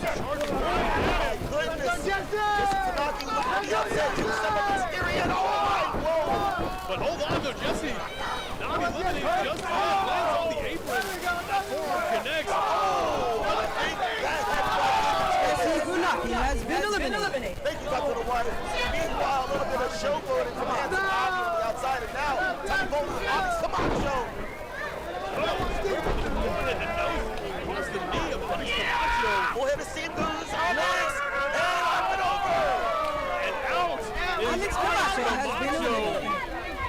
Charging right now. Goodness. Jesse Funaki looking at the outside. Two step up this area. Oh my, whoa. But hold on though, Jesse. Not eliminating just enough. Lands on the apron. That forearm connects. Oh, I think that headbutt. Jesse Funaki has been eliminated. Thank you, Dr. White. Meanwhile, a little bit of showboating from hands of Bobby on the outside, and now Tommy Bolton and Bobby's come on show. Across the knee of Bobby Camacho. We'll hit a seam goose on this, and up and over. And out is Alex Camacho has been eliminated.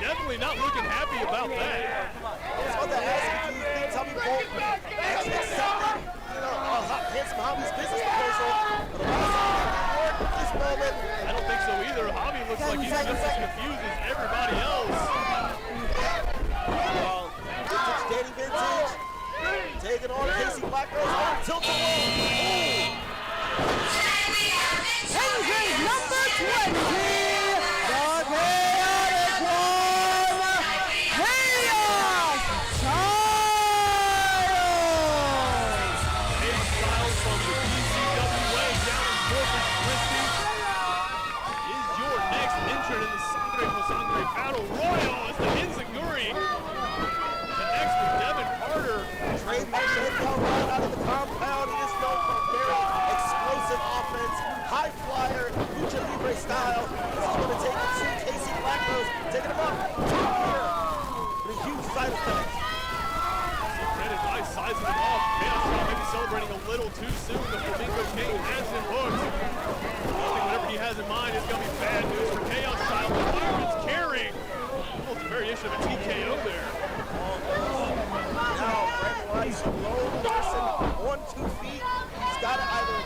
definitely not looking happy about that. I was about to ask if you think Tommy Bolton actually accepted, handsome Hobby's business proposal, but the last time he didn't work at this moment. I don't think so either. Hobby looks like he's just as confused as everybody else. Well, vintage Danny Vintage, taking on Casey Blackro's own tilt-a-roll. Entrance number 20, the chaotic one, Chaos Styles. Chaos Styles from the PCWA down in Corpus Christi is your next of a TKO there. Now, Brandon Watson low, Larson on 2 feet. He's got to either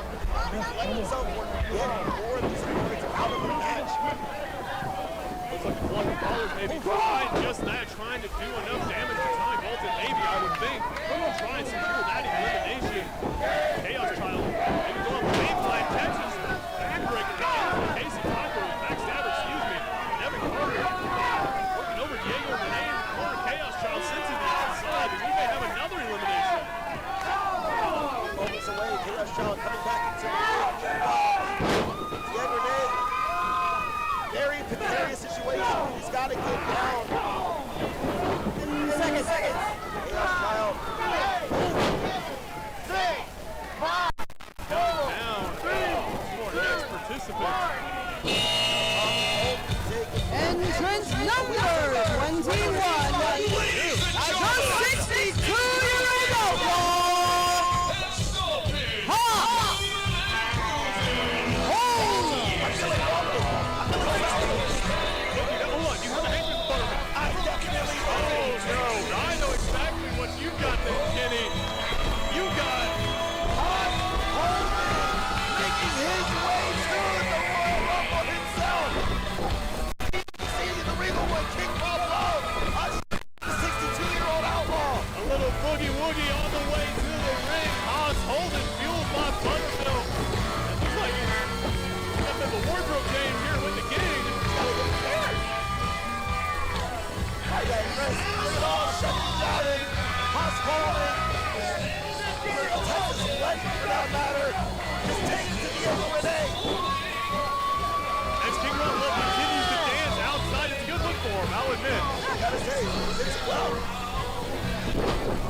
let himself or get more of these opponents out of the match. Looks like the Blocking Brawlers maybe trying just that, trying to do enough damage to Tommy Bolton, maybe, I would think. Try and secure that elimination. Chaos Child, maybe go up the baseline, catches the backbreaker to end Casey Taco, backstabber, excuse me. Devin Carter working over Diego Renee in the corner. Chaos Child sends it to the outside, and we may have another elimination. Moments away, Chaos Child coming back into the ring. Diego Renee, very precarious situation. He's got to get down. Seconds. Chaos Child. Entrance number 21, the 62-year-old outlaw, I know exactly what you got there, Kenny. You got making his way to the Royal Rumble himself. The Regal One King Bob Love, the 62-year-old outlaw. a little boogie-woogie on the way to the ring. Haas holding, fueled by Buttermilk. It looks like got a bit of a wardrobe change here with the King. Look it all, shut it down. Haas calling. A Texas legend for that matter. Just takes it to Diego Renee. As King Rob Love continues to dance outside, it's a good look for him, I'll admit. Gotta say, he did it well.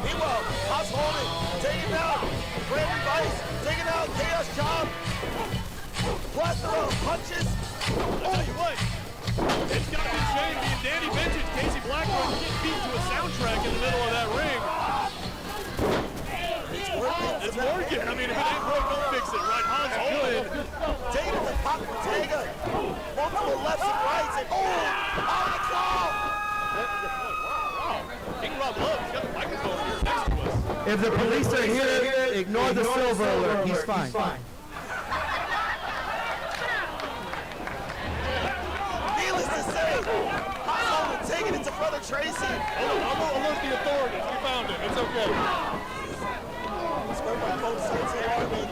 Meanwhile, Haas holding, taking out Brandon Vice, taking out Chaos Job. Plethora of punches. I'll tell you what, it's got to be a shame being Danny Vintage, Casey Blackburn getting beat to a soundtrack in the middle of that ring. It's working. It's working. I mean, if it ain't broke, don't fix it, right? Hans holding. Taking it to Pop Ortega. Multiple lefts and rights. And out of the call. Wow. King Rob Love, he's got the microphone here next to us. If the police are here, ignore the silver alert. He's fine. Needless to say, Haas holding, taking it to Brother Tracy. Hold on, I'll alert the authorities. We found it. It's okay. Spread by both sides of the army.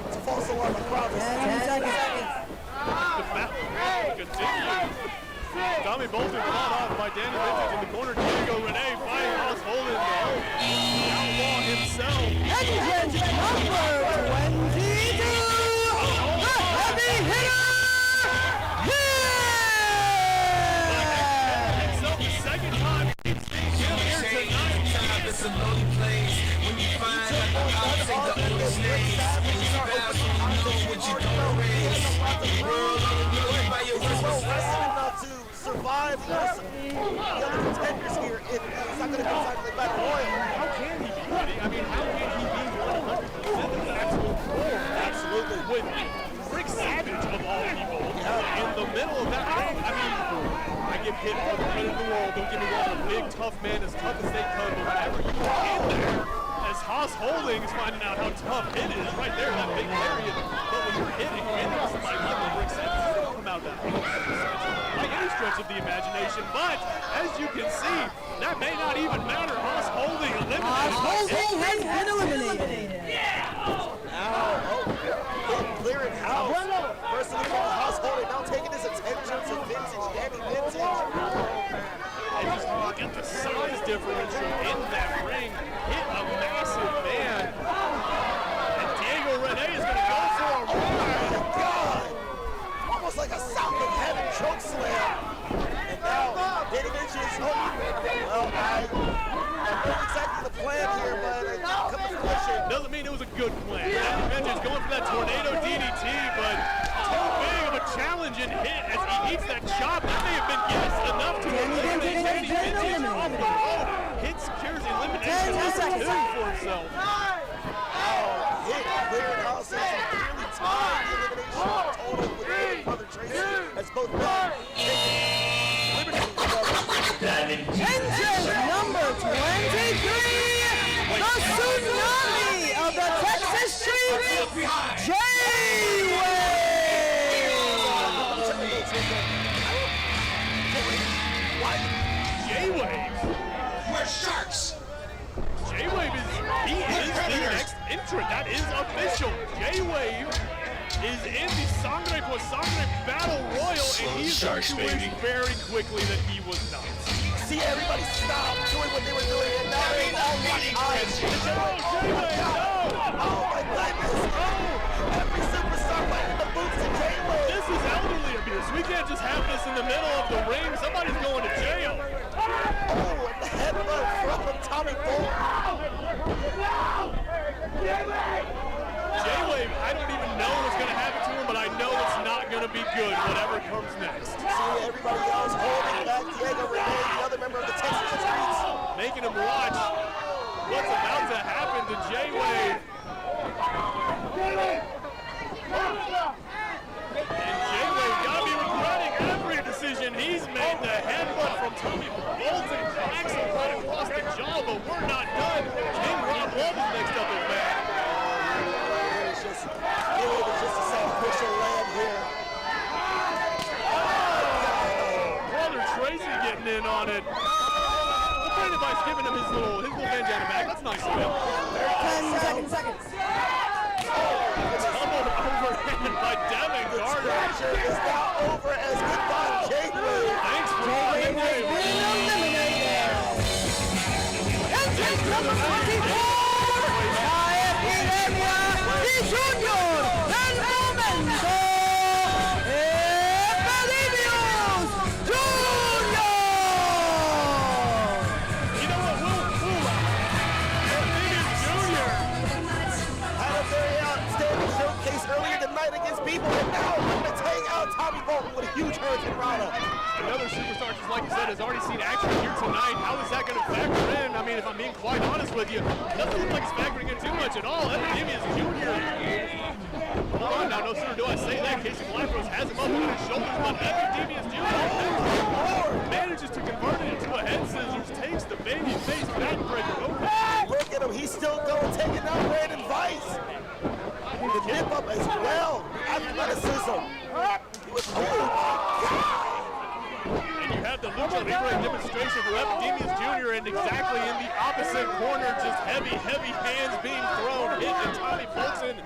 It's a false alarm across. 10 seconds. The battle continues. Tommy Bolton caught off by Danny Vintage in the corner. Diego Renee fighting Haas holding the outlaw himself. Entrance number 22, the heavy hitter, Himself the second time he's seen him here tonight. It's a lonely place when you find out the opposite, the only snakes. When you bow, you know what you don't raise. The world only knows by your worst Well mistakes. rested enough to survive this. The other contenders here, it's not going to go exactly battle royal. How can he be ready? I mean, how can he be 100% an absolute core? Absolutely. With Rick Savage, of all people, in the middle of that ring. I mean, I give hit all the credit in the world. Don't get me wrong, a big, tough man, as tough as they come, but whenever you get in there, as Haas Holding is finding out how tough it is right there, that big area. But when you're hitting, somebody like Rick Savage, it's going to come out that by any stretch of the imagination. But as you can see, that may not even matter. Haas Holding eliminated. Holding has been eliminated. Clearing house. First of all, Haas holding, now taking his attention to Vintage, Danny Vintage. And just look at the size differential in that ring. Hit a massive man. And Diego Renee is going to go for a roar. Oh my God! Almost like a South of Heaven choke slam. And now, Danny Vintage, well, I don't know exactly the plan here, but it come to fruition. Doesn't mean it was a good plan. Danny Vintage going for that tornado DDT, but too big of a challenge and hit as he eats that chop. That may have been just enough to eliminate Danny Vintage off the road. Hit secures elimination number 2 for himself. Hit cleared house as he clearly tied the elimination total with Brother Tracy. As both men taking liberty. Danny Entrance number 23, the tsunami of the Texas Streets, J-Wave! J-Wave. We're sharks. J-Wave is the next entrant. That is official. J-Wave is in the Sangre por Sangre Battle Royal, and he's going to win very quickly that he was not. See everybody stop doing what they were doing, and now they're all locked eyes. J-Wave, no! Oh my goodness! Oh, every superstar went in the boots to J-Wave. This is elderly abuse. We can't just have this in the middle of the ring. Somebody's going to jail. Oh, and the headbutt from Tommy Bolt. J-Wave, I don't even know what's going to happen to him, but I know it's not going to be good, whatever comes next. See everybody else holding back Diego Renee, the other member of the Texas Streets. Making him watch what's about to happen to J-Wave. And J-Wave gotta be regretting every decision he's made. The headbutt from Tommy Bolton cracks him right across the jaw, but we're not done. King Rob Love is next up in back. J-Wave is just a sacrificial lamb here. Brother Tracy getting in on it. Brandon Vice giving him his little bandana back. That's nice of him. 10 seconds. Tumbled overhand by Devin Gardner. Distraction is now over as goodbye, J-Wave. Thanks for running away. Entrance number 24, la epidemia di Junior del momento, Epidemius Junior! You know what? Epidemius Junior. Had a very outstanding showcase earlier tonight against people, and now let's hang out Tommy Bolton with a huge hurricane rana. Another superstar, just like you said, has already seen action here tonight. How is that going to factor in? I mean, if I'm being quite honest with you, doesn't look like it's factoring in too much at all. Epidemius Junior. Hold on now, no sooner do I say that, Casey Blackros has him up on his shoulders, but Epidemius Junior manages to convert it into a head scissors, takes the baby face backbreaker. Okay. Look at him, he's still going, taking out Brandon Vice. The nip up as well, athleticism. And you have the Lucha Libre demonstration for Epidemius Jr. and exactly in the opposite corner, just heavy hands being thrown, hit, and Tommy Bolton,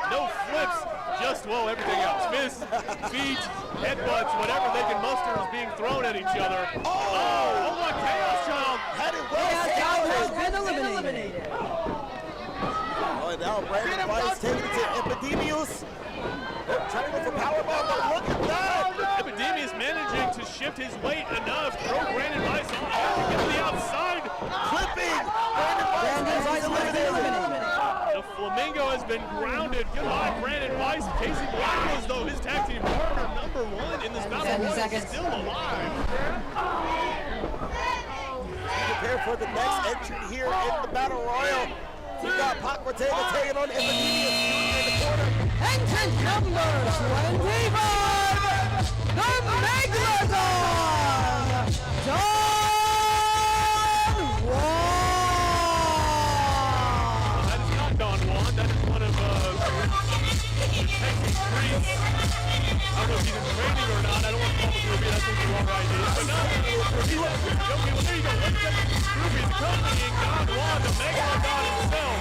no flips, just, well, everything else. Fists, feet, headbutts, whatever they can muster is being thrown at each other. Oh my Chaos Child! Had it well. Chaos Child has been eliminated. Oh, and now Brandon Vice taking it to Epidemius. Trying to go for powerbomb, but look at that! Epidemius managing to shift his weight enough, throw Brandon Vice on, get to the outside. Clipping! Brandon Vice eliminated. The Flamingo has been grounded. Goodbye, Brandon Vice. Casey Blackros, though, his tag team partner, number one in this battle, is still alive. Prepare for the next entrant here in the Battle Royal. We've got Pac Ortega taking on Epidemius Jr. in the corner. Entrance number 25, the Megalodon, Don Juan. That is not Don Juan. That is one of the Texas Streets. I don't know if he's in training or not. I don't want to call him Groovy. That's the wrong idea. But no, okay, well, there you go. Let's get Groovy accompanying Don Juan, the Megalodon himself.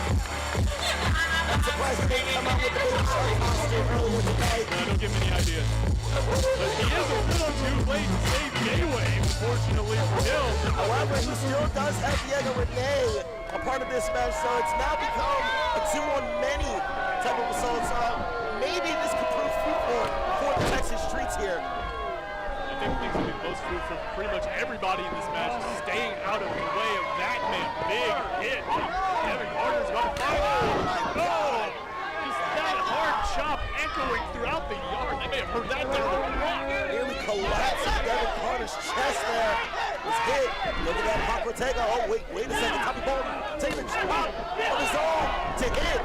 I'm surprised he didn't come out with the baby shark costume earlier tonight. No, don't give me any ideas. But he is a little too late to save J-Wave, unfortunately for him. However, he still does have Diego Renee a part of this match, so it's now become a 2-on-many type of assault. So maybe this could prove fruitful for the Texas Streets here. I think things will be most fruit for pretty much everybody in this match, staying out of the way of that man. Big hit. Devin Gardner's about to find out. Oh! Just that hard chop echoing throughout the yard. They may have heard that down the block. Nearly collapsing Devin Gardner's chest there. Was hit. Look at that Pac Ortega. Oh, wait a second. Tommy Bolton taking a chop on his arm to hit.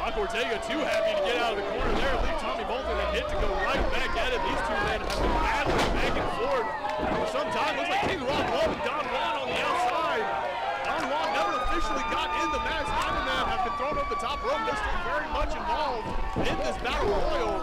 Pac Brock Ortega too happy to get out of the corner there, leave Tommy Bolton and hit to go right back at it. These two men have been battling back and forth for some time. Looks like King Rob Love and Don Juan on the outside. Don Juan never officially got in the match. Neither man have been thrown over the top rope. They're still very much involved in this battle royal.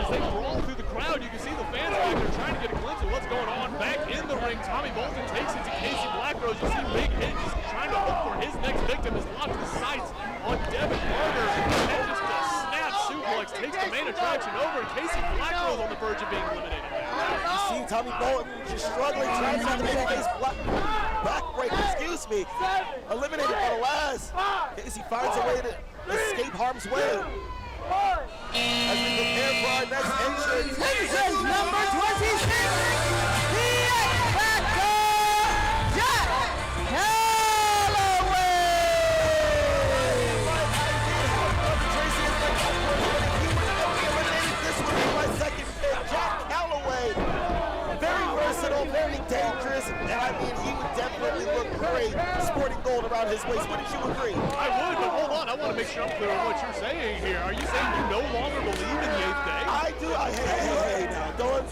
As they brawl through the crowd, you can see the fans back there trying to get a glimpse of what's going on back in the ring. Tommy Bolton takes it to Casey Blackrose. You see Big Hit just trying to hope for his next victim. Has locked his sights on Devin Carter. And just a snap suplex takes the main attraction over. Casey Blackrose on the verge of being eliminated. You see Tommy Bolton just struggling, trying to make his backbreaker, eliminated by the last. Casey finds a way to escape harm's way. As we prepare for our next entrance. Entrance number 26, the X-Factor, Jack Calloway. This would be my second pick. Jack Calloway, very versatile, very dangerous, and I mean, he would definitely look great sporting gold around his waist. Wouldn't you agree? I would, but hold on. I want to make sure I'm clear on what you're saying here. Are you saying you no longer believe in the 8th day? I do. Hey, now. Don't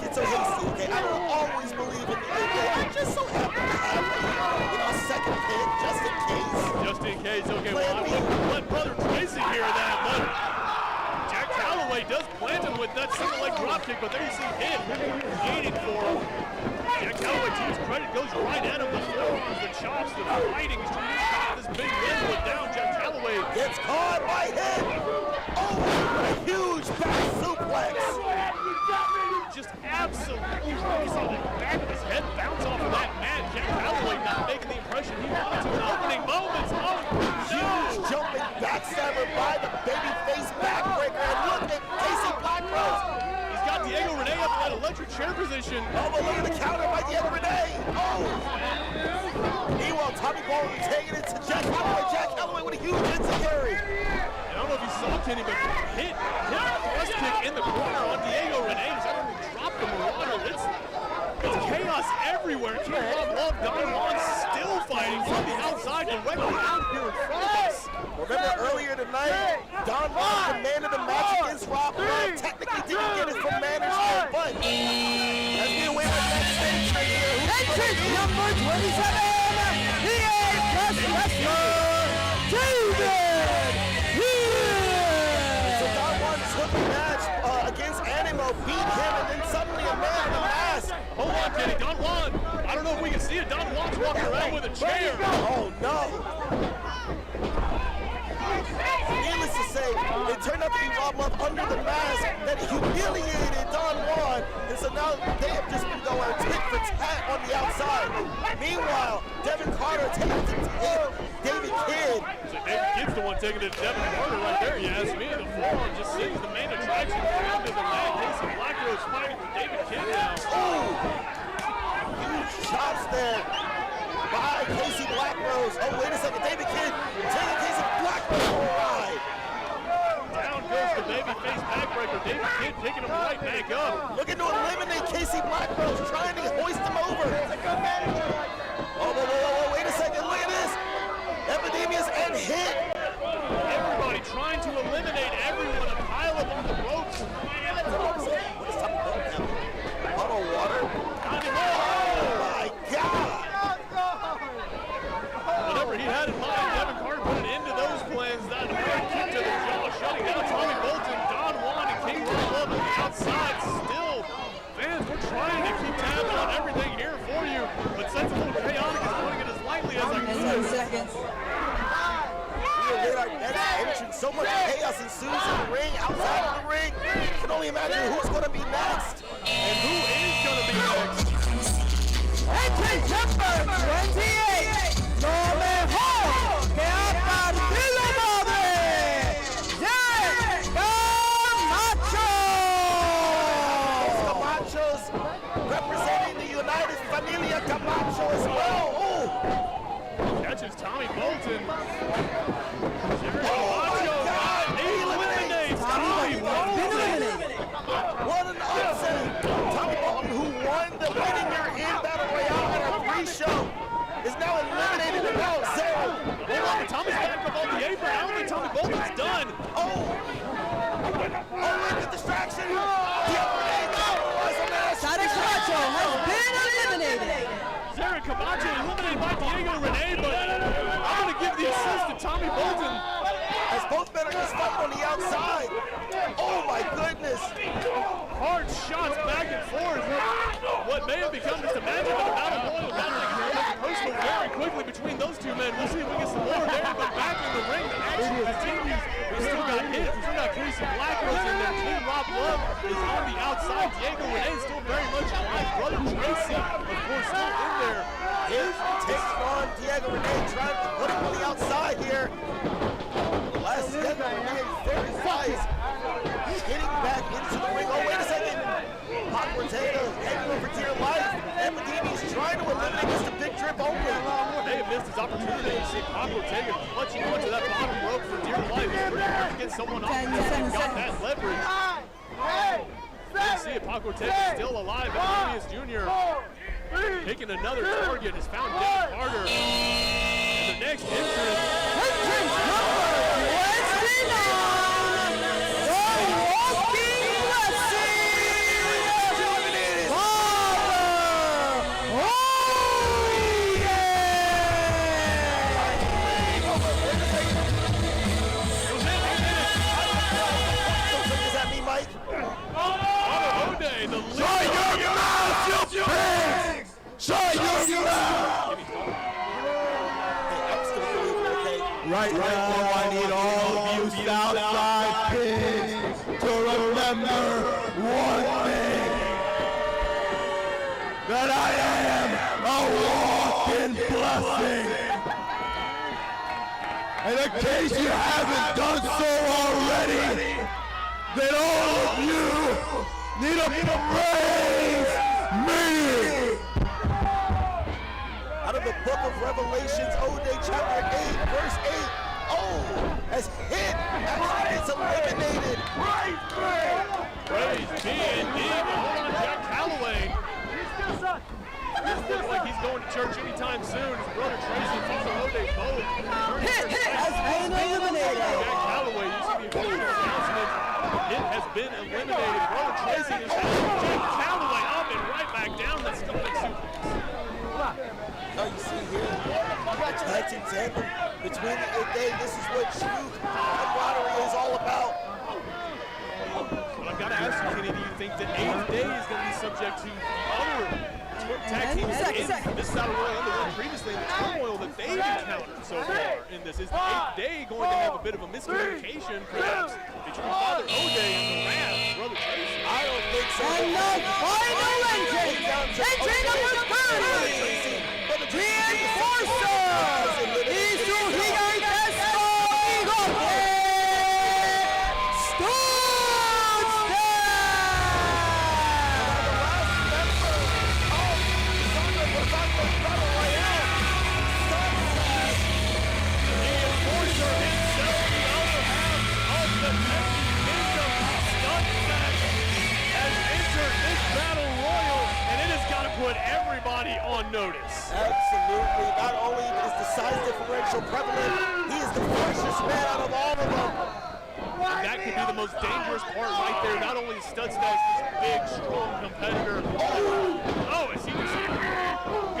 get so hasty, okay? I will always believe in the 8th day. I'm just so happy to have a second pick, just in case. Just in case. Okay, well, I wouldn't let Brother Tracy hear that, but Jack Calloway does plant him with that single leg dropkick, but there you see him waiting for him. Jack Calloway, to his credit, goes right at him. The forearms, the chops, the fighting. He's trying to chop this big Linwood down. Jack Calloway gets caught by him. Oh, a huge back suplex. Just absolutely saw the back of his head bounce off of that mat. Jack Calloway not making the impression he wanted to in opening moments. Oh, huge jumping backstabber by the babyface backbreaker. And look at Casey Blackrose. He's got Diego Renee up in that electric chair position. Oh, but look at the counter by Diego Renee. Oh. Meanwhile, Tommy Bolton taking it to Jack Calloway. Jack Calloway with a huge enziguri. I don't know if you saw Kenny, but hit a thrust kick in the corner on Diego Renee. He's actually dropped the Marauder. It's chaos everywhere. King Rob Love, Don Juan still fighting from the outside directly out here in front of us. Remember earlier tonight, Don Juan demanded a match against Rob Love. Technically didn't get it from management, but as we await our next entrance here. Entrance number 27, the A-Plus wrestler, David Hill. So Don Juan took the match against Animo, beat him, and then suddenly a man in a mask. Hold on, Kenny. Don Juan. I don't know if we can see it. Don Juan's walking around with a chair. Oh, no. Needless to say, it turned out to be Rob Love under the mask that humiliated Don Juan. And so now they have just been going tit for tat on the outside. Meanwhile, Devin Carter takes it to David Kidd. So David Kidd's the one taking it to Devin Carter right there. You ask me, the forearm just sends the main attraction down to the mat. Casey Blackrose fighting for David Kidd now. Oh! Huge chops there by Casey Blackrose. Oh, wait a second. David Kidd taking Casey Blackrose for a ride. Down goes the babyface backbreaker. David Kidd picking him right back up. Looking to eliminate Casey Blackrose, trying to hoist him over. Oh, whoa, wait a second. Look at this. Epidemius and Hit. Everybody trying to eliminate everyone. A pile up on the ropes. What is Tommy Bolton having? Bottle of water? Oh, my God. Whatever he had in mind, Devin Carter put an end to those plans. That hard kick to the jaw, shutting down Tommy Bolton, Don Juan, and King Rob Love on the outside. Still, fans, we're trying to keep tabs on everything here for you, but since it's a little chaotic, it's putting it as lightly as I can. 10 seconds. We await our next entrance. So much chaos ensues in the ring, outside of the ring. You can only imagine who's going to be next. And who is going to be next? Entrance number 28, lo mejor que ha partido madre, Jack Camacho. Camachos representing the United Familia Camacho as well. Oh. Catches Tommy Bolton. God. He eliminates Tommy Bolton. What an upset. Tommy Bolton, who won the Winning Your In Battle Royale at our pre-show, is now eliminated without zero. Hold on, Tommy's back up on the apron. I don't think Tommy Bolton's done. Oh, look at the distraction. Diego Renee capitalized on that. Sade Camacho has been eliminated. Zarek Camacho eliminated by Diego Renee, but I'm going to give the assist to Tommy Bolton. As both men are just fighting on the outside. Oh my goodness. Hard shots back and forth. What may have become just a magic of a battle royal. Battle personal very quickly between those two men. We'll see if we get some more there, but back in the ring, the action continues. We still got hits. We still got Casey Blackers, and then King Rob Love is on the outside. Diego Renee is still very much alive. Brother Tracy, of course, still in there. His takes on Diego Renee, trying to put him on the outside here. Last Diego Renee very wise. Getting back into the ring. Oh, wait a second. Pac Ortega heading over to your life. And Medini's trying to eliminate just a big trip only. May have missed his opportunity. You see Pac Ortega clutching onto that bottom rope for dear life. It's pretty hard to get someone off and got that leverage. You see it, Pac Ortega still alive. And Jr. picking another target has found Devin Carter. And the next entrant. Entrance number 29. Right now, I need all of you Southside kids to remember one thing, that I am a walking blessing. And in case you haven't done so already, then all of you need to praise me. Out of the book of Revelations, Ode chapter 8, verse 8. Oh, has hit, actually gets eliminated. Praise be indeed. Hold on, Jack Calloway. Doesn't look like he's going to church anytime soon. His brother Tracy and Father Ode both. Hit has been eliminated. Jack Calloway, you see the official announcement. Hit has been eliminated. Brother Tracy is Jack Calloway up and right back down. That's stomach suplex. Now you see here, the tag team tandem between the 8th day. This is what true camaraderie is all about. But I've got to ask you, Kenny, do you think that 8th day is going to be subject to the other tag teams in this Battle Royal and the one previously in the turmoil that they've encountered so far in this? Is the 8th day going to have a bit of a miscommunication, perhaps, between Father Ode and the Wrath, Brother Tracy? I don't think so. And the final entrant, entry number 30, the Enforcer, Izuhiga Kesko Igoke, put everybody on notice. Absolutely. Not only is the size differential prevalent, he is the freshest man out of all of them. And that could be the most dangerous part right there. Not only is Studstash this big, strong competitor. Oh, as he just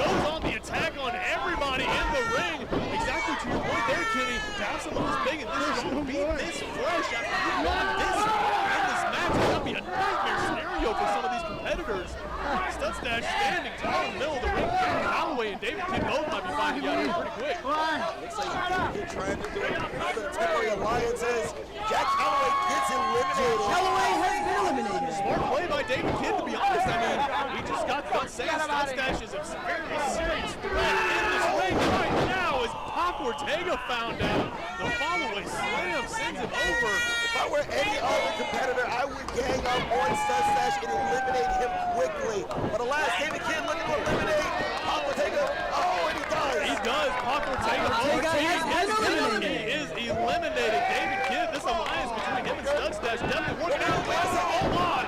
goes on the attack on everybody in the ring. Exactly to your point there, Kenny. To have someone this big and this strong be this fresh after you've gone this long in this match, that would be a nightmare scenario for some of these competitors. Studstash standing tall in the middle of the ring. Calloway and David Kidd both might be finding out here pretty quick. Looks like they're trying to do another temporary alliances. Jack Calloway gets eliminated. Calloway has been eliminated. Smart play by David Kidd, to be honest. I mean, we just got done saying Studstash is a very serious threat in this ring right now as Pac Ortega found out. The follow-away slam sends him over. If I were any other competitor, I would gang up on Studstash and eliminate him quickly. But alas, David Kidd looking to eliminate Pac Ortega. Oh, and he does. He does. Pac Ortega he is eliminated. David Kidd, this alliance between him and Studstash definitely working out. Hold on.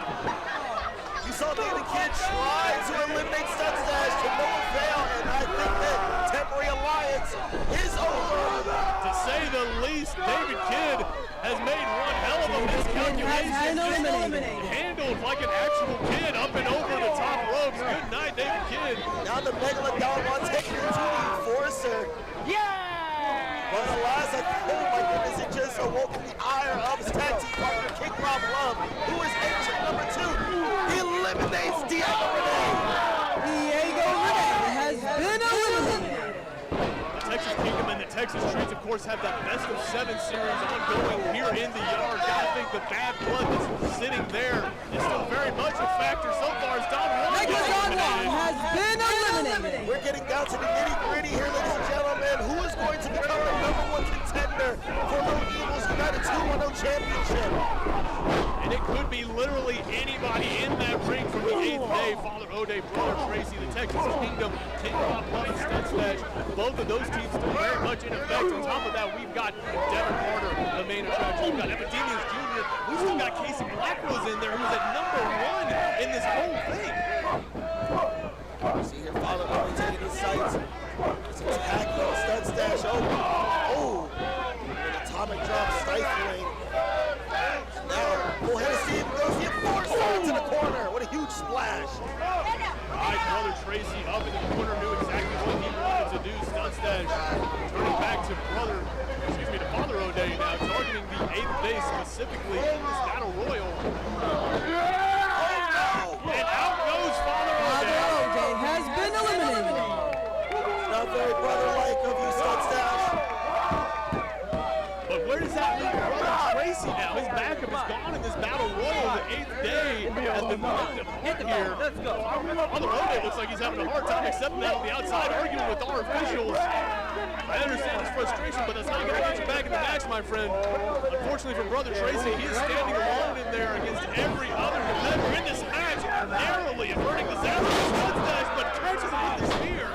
You saw David Kidd try to eliminate Studstash to no avail, and I think that has made one hell of a miscalculation. Handled like an actual kid up and over the top ropes. Good night, David Kidd. Now the Megalodon wants taking it to the Enforcer. But alas, oh my goodness, it just awoke the ire of his tag team partner, King Rob Love, who is entrant number 2. He eliminates Diego Rene. Diego Rene has been eliminated. Texas Kingdom and the Texas Streets, of course, have that best of 7 series ongoing here in the yard. Gotta think the bad blood that's sitting there is still very much a factor. So far, as Don Juan has been eliminated. We're getting down to the nitty-gritty here, ladies and gentlemen. Who is going to become the #1 contender for the Eagles United210 Championship? And it could be literally anybody in that ring from the 8th day. Father O'Day, Brother Tracy, the Texas Kingdom, King Rob Love, and Studs. Both of those teams still very much in effect. On top of that, we've got Devin Carter, the main attraction. We've got Epidemius Jr. We've still got Casey Blackrose in there, who's at #1 in this whole thing. See here, Father O'Day taking his sights. It's attacking Studs Dash. Oh, an atomic drop stifling. Now, we'll head to see him goes the Enforcer to the corner. What a huge splash. All right, Brother Tracy up in the corner, knew exactly what he wanted to do. Studs turning back to Father O'Day now, targeting the 8th day specifically in this Battle Royal. And out goes Father O'Day. Father O'Day has been eliminated. Not very brother-like of you, Studs Dash. But where does that leave Brother Tracy now? His backup is gone in this Battle Royal. The 8th day has been knocked apart here. Let's go. Father O'Day looks like he's having a hard time accepting that on the outside, arguing with our officials. I understand his frustration, but that's not going to get you back in the match, my friend. Unfortunately for Brother Tracy, he is standing alone in there against every other competitor in this match, narrowly averting the Zappy Studs Dash, but catches him with the spear.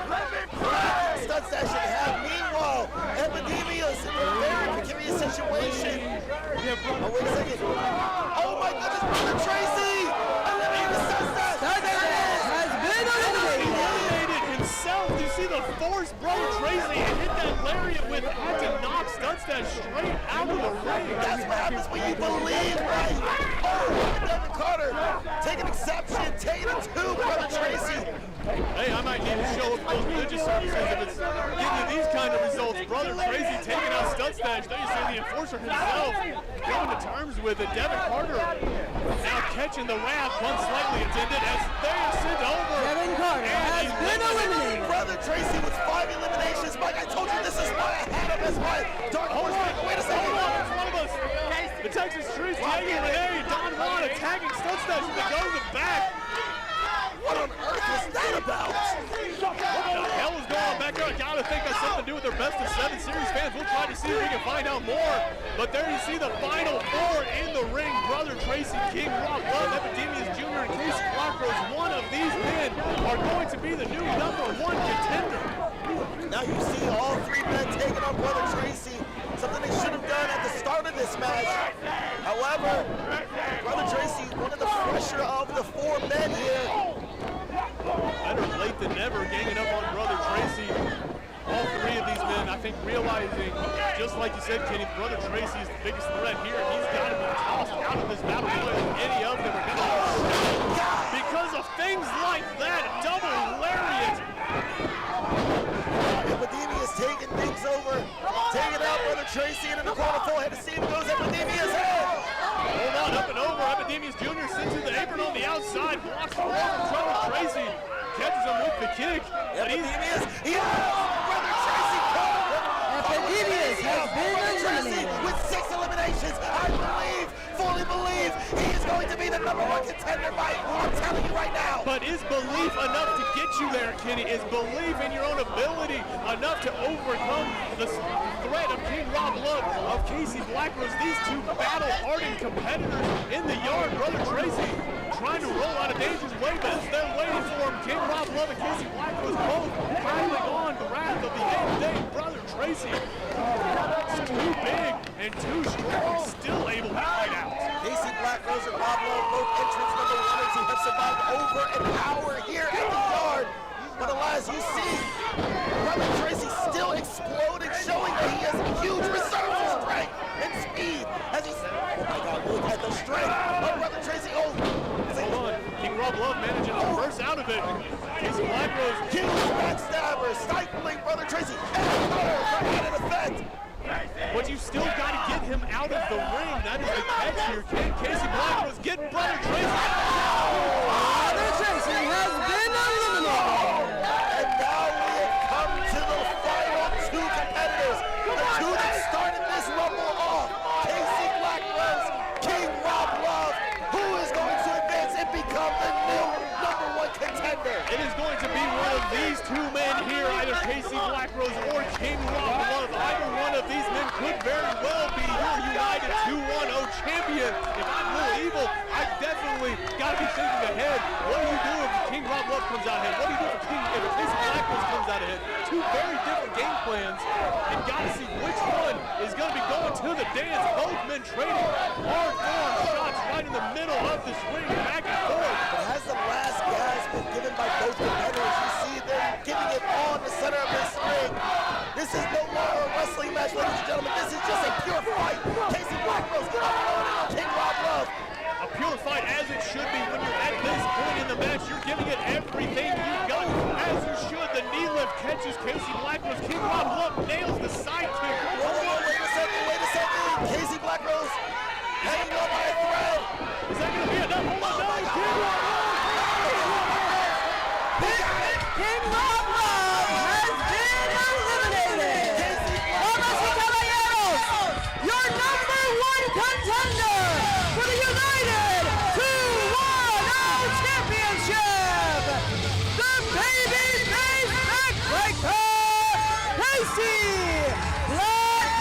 Studs Dash should have. Meanwhile, Epidemius in a very precarious situation. Oh, wait a second. Oh my goodness, Brother Tracy! Eliminated Studs Dash! Studs Dash has been eliminated. Eliminated himself. You see the force Brother Tracy and hit that lariat with, had to knock Studs Dash straight out of the ring. That's what happens when you believe, right? Oh, Devin Carter taking exception, taking it to Brother Tracy. Hey, I might need to show up those religious services if it's giving you these kind of results. Brother Tracy taking out Studs Dash. There you see the Enforcer himself coming to terms with it. Devin Carter now catching the wrath, one slightly attended as they are sent over. Devin Carter has been eliminated. Brother Tracy with 5 eliminations. Mike, I told you this is why I had him as my dark horse pick. Wait a second. In front of us. The Texas Streets, Diego Rene, Don Juan attacking Studs Dash as they go to the back. What on earth is that about? What the hell is going on back there? I gotta think that's something to do with their best of 7 series fans. We'll try to see if we can find out more. But there you see the final 4 in the ring. Brother Tracy, King Rob Love, Epidemius Jr., and Casey Blackrose. One of these men are going to be the new #1 contender. Now you see all 3 men taking on Brother Tracy. Something they should have done at the start of this match. However, Brother Tracy, one of the fresher of the 4 men here. Better late than never, ganging up on Brother Tracy. All 3 of these men, I think, realizing, just like you said, Kenny, Brother Tracy is the biggest threat here. He's got to be tossed out of this battle royal if any of them are going to because of things like that. Double lariat. Epidemius taking things over, taking out Brother Tracy into the corner. Full head of steam goes Epidemius. Hold on, up and over. Epidemius Jr. sends to the apron on the outside, blocks the wall from Brother Tracy, catches him with the kick. Epidemius, Brother Tracy caught him. Epidemius has been eliminated. With 6 eliminations, I fully believe he is going to be the #1 contender, Mike. I'm telling you right now. But is belief enough to get you there, Kenny? Is belief in your own ability enough to overcome the threat of King Rob Love, of Casey Blackrose? These 2 battle-hardened competitors in the yard. Brother Tracy trying to roll out a dangerous way, but as they're waiting for him, King Rob Love and Casey Blackrose both piling on the wrath of the 8th day. Brother Tracy, it's too big and too strong, still able to fight out. Casey Blackrose and Rob Lowe, both entrants #1s who have survived over an hour here at the yard. But alas, you see, Brother Tracy still exploding, showing that he has huge reserves of strength and speed as he stifling Brother Tracy. And right in effect. But you still got to get him out of the ring. That is the catch here. Can Casey Blackross get Brother Tracy? Brother Tracy has been eliminated. And now we have come to the final two competitors. The two that started this rumble off. Casey Blackross, King Rob Love. Who is going to advance and become the new #1 contender? It is going to be one of these two men here, either Casey Blackross or King Rob Love. Either one of these men could very well be your United 210 champion. If I'm Little Evil, I definitely got to be thinking ahead. What do you do if King Rob Love comes out ahead? What do you do if Casey Blackross comes out ahead? Two very different game plans, and got to see which one is going to be going to the dance. Both men trading hard-arm shots right in the middle of this ring, back and forth. But has the last gas been given by both competitors? You see them giving it all in the center of this ring. This is no longer a wrestling match, ladies and gentlemen. This is just a pure fight. Casey Blackross get up on King Rob Love. A pure fight as it should be. When you're at this point in the match, you're giving it everything you've got, as you should. The knee lift catches Casey Blackross. King Rob Love nails the sidekick. Wait a second. Casey Blackross hanging on by a thread. Is that going to be enough? Hold on, no, King Rob Love. King Rob Love has been eliminated. Damas y caballeros, your #1 contender for the United 210 Championship, the babyface backbreaker, Casey Blackross.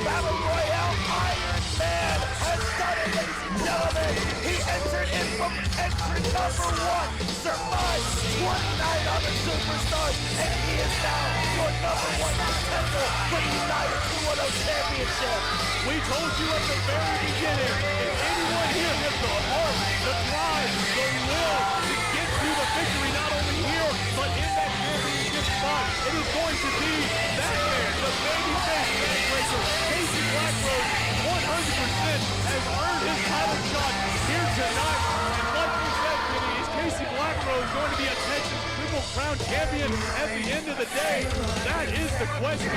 Battle Royale Iron Man has started, ladies and gentlemen. He entered in from entrance #1, survived 29 other superstars, and he is now your #1 contender for the United 210 Championship. We told you at the very beginning, if anyone here has the heart, the drive, the will to get to the victory, not only here, but in that championship spot, it is going to be that man, the babyface backbreaker, Casey Blackross, 100% has earned his title shot here tonight. And like you said, Kenny, is Casey Blackross going to be a Texas Triple Crown champion at the end of the day? That is the question.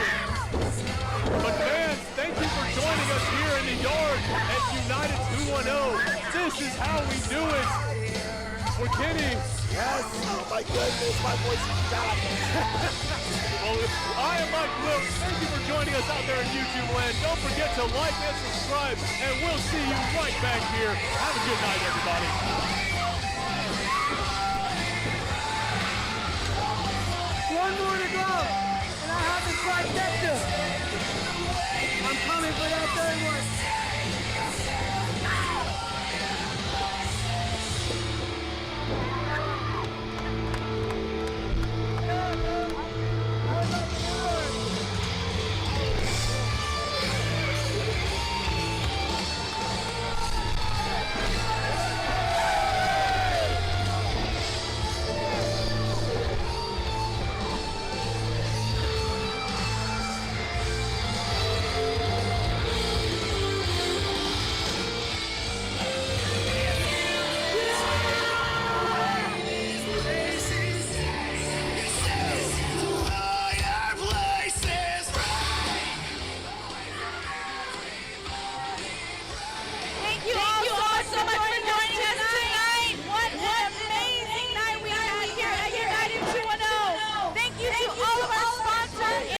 But fans, thank you for joining us here in the yard at United 210. This is how we do it. For Kenny. Yes, oh my goodness, my voice is shot. Well, I am Mike Wilkes. Thank you for joining us out there in YouTube land. Don't forget to like and subscribe, and we'll see you right back here. Have a good night, everybody. One more to go, and I have the trifecta. I'm coming for that third one.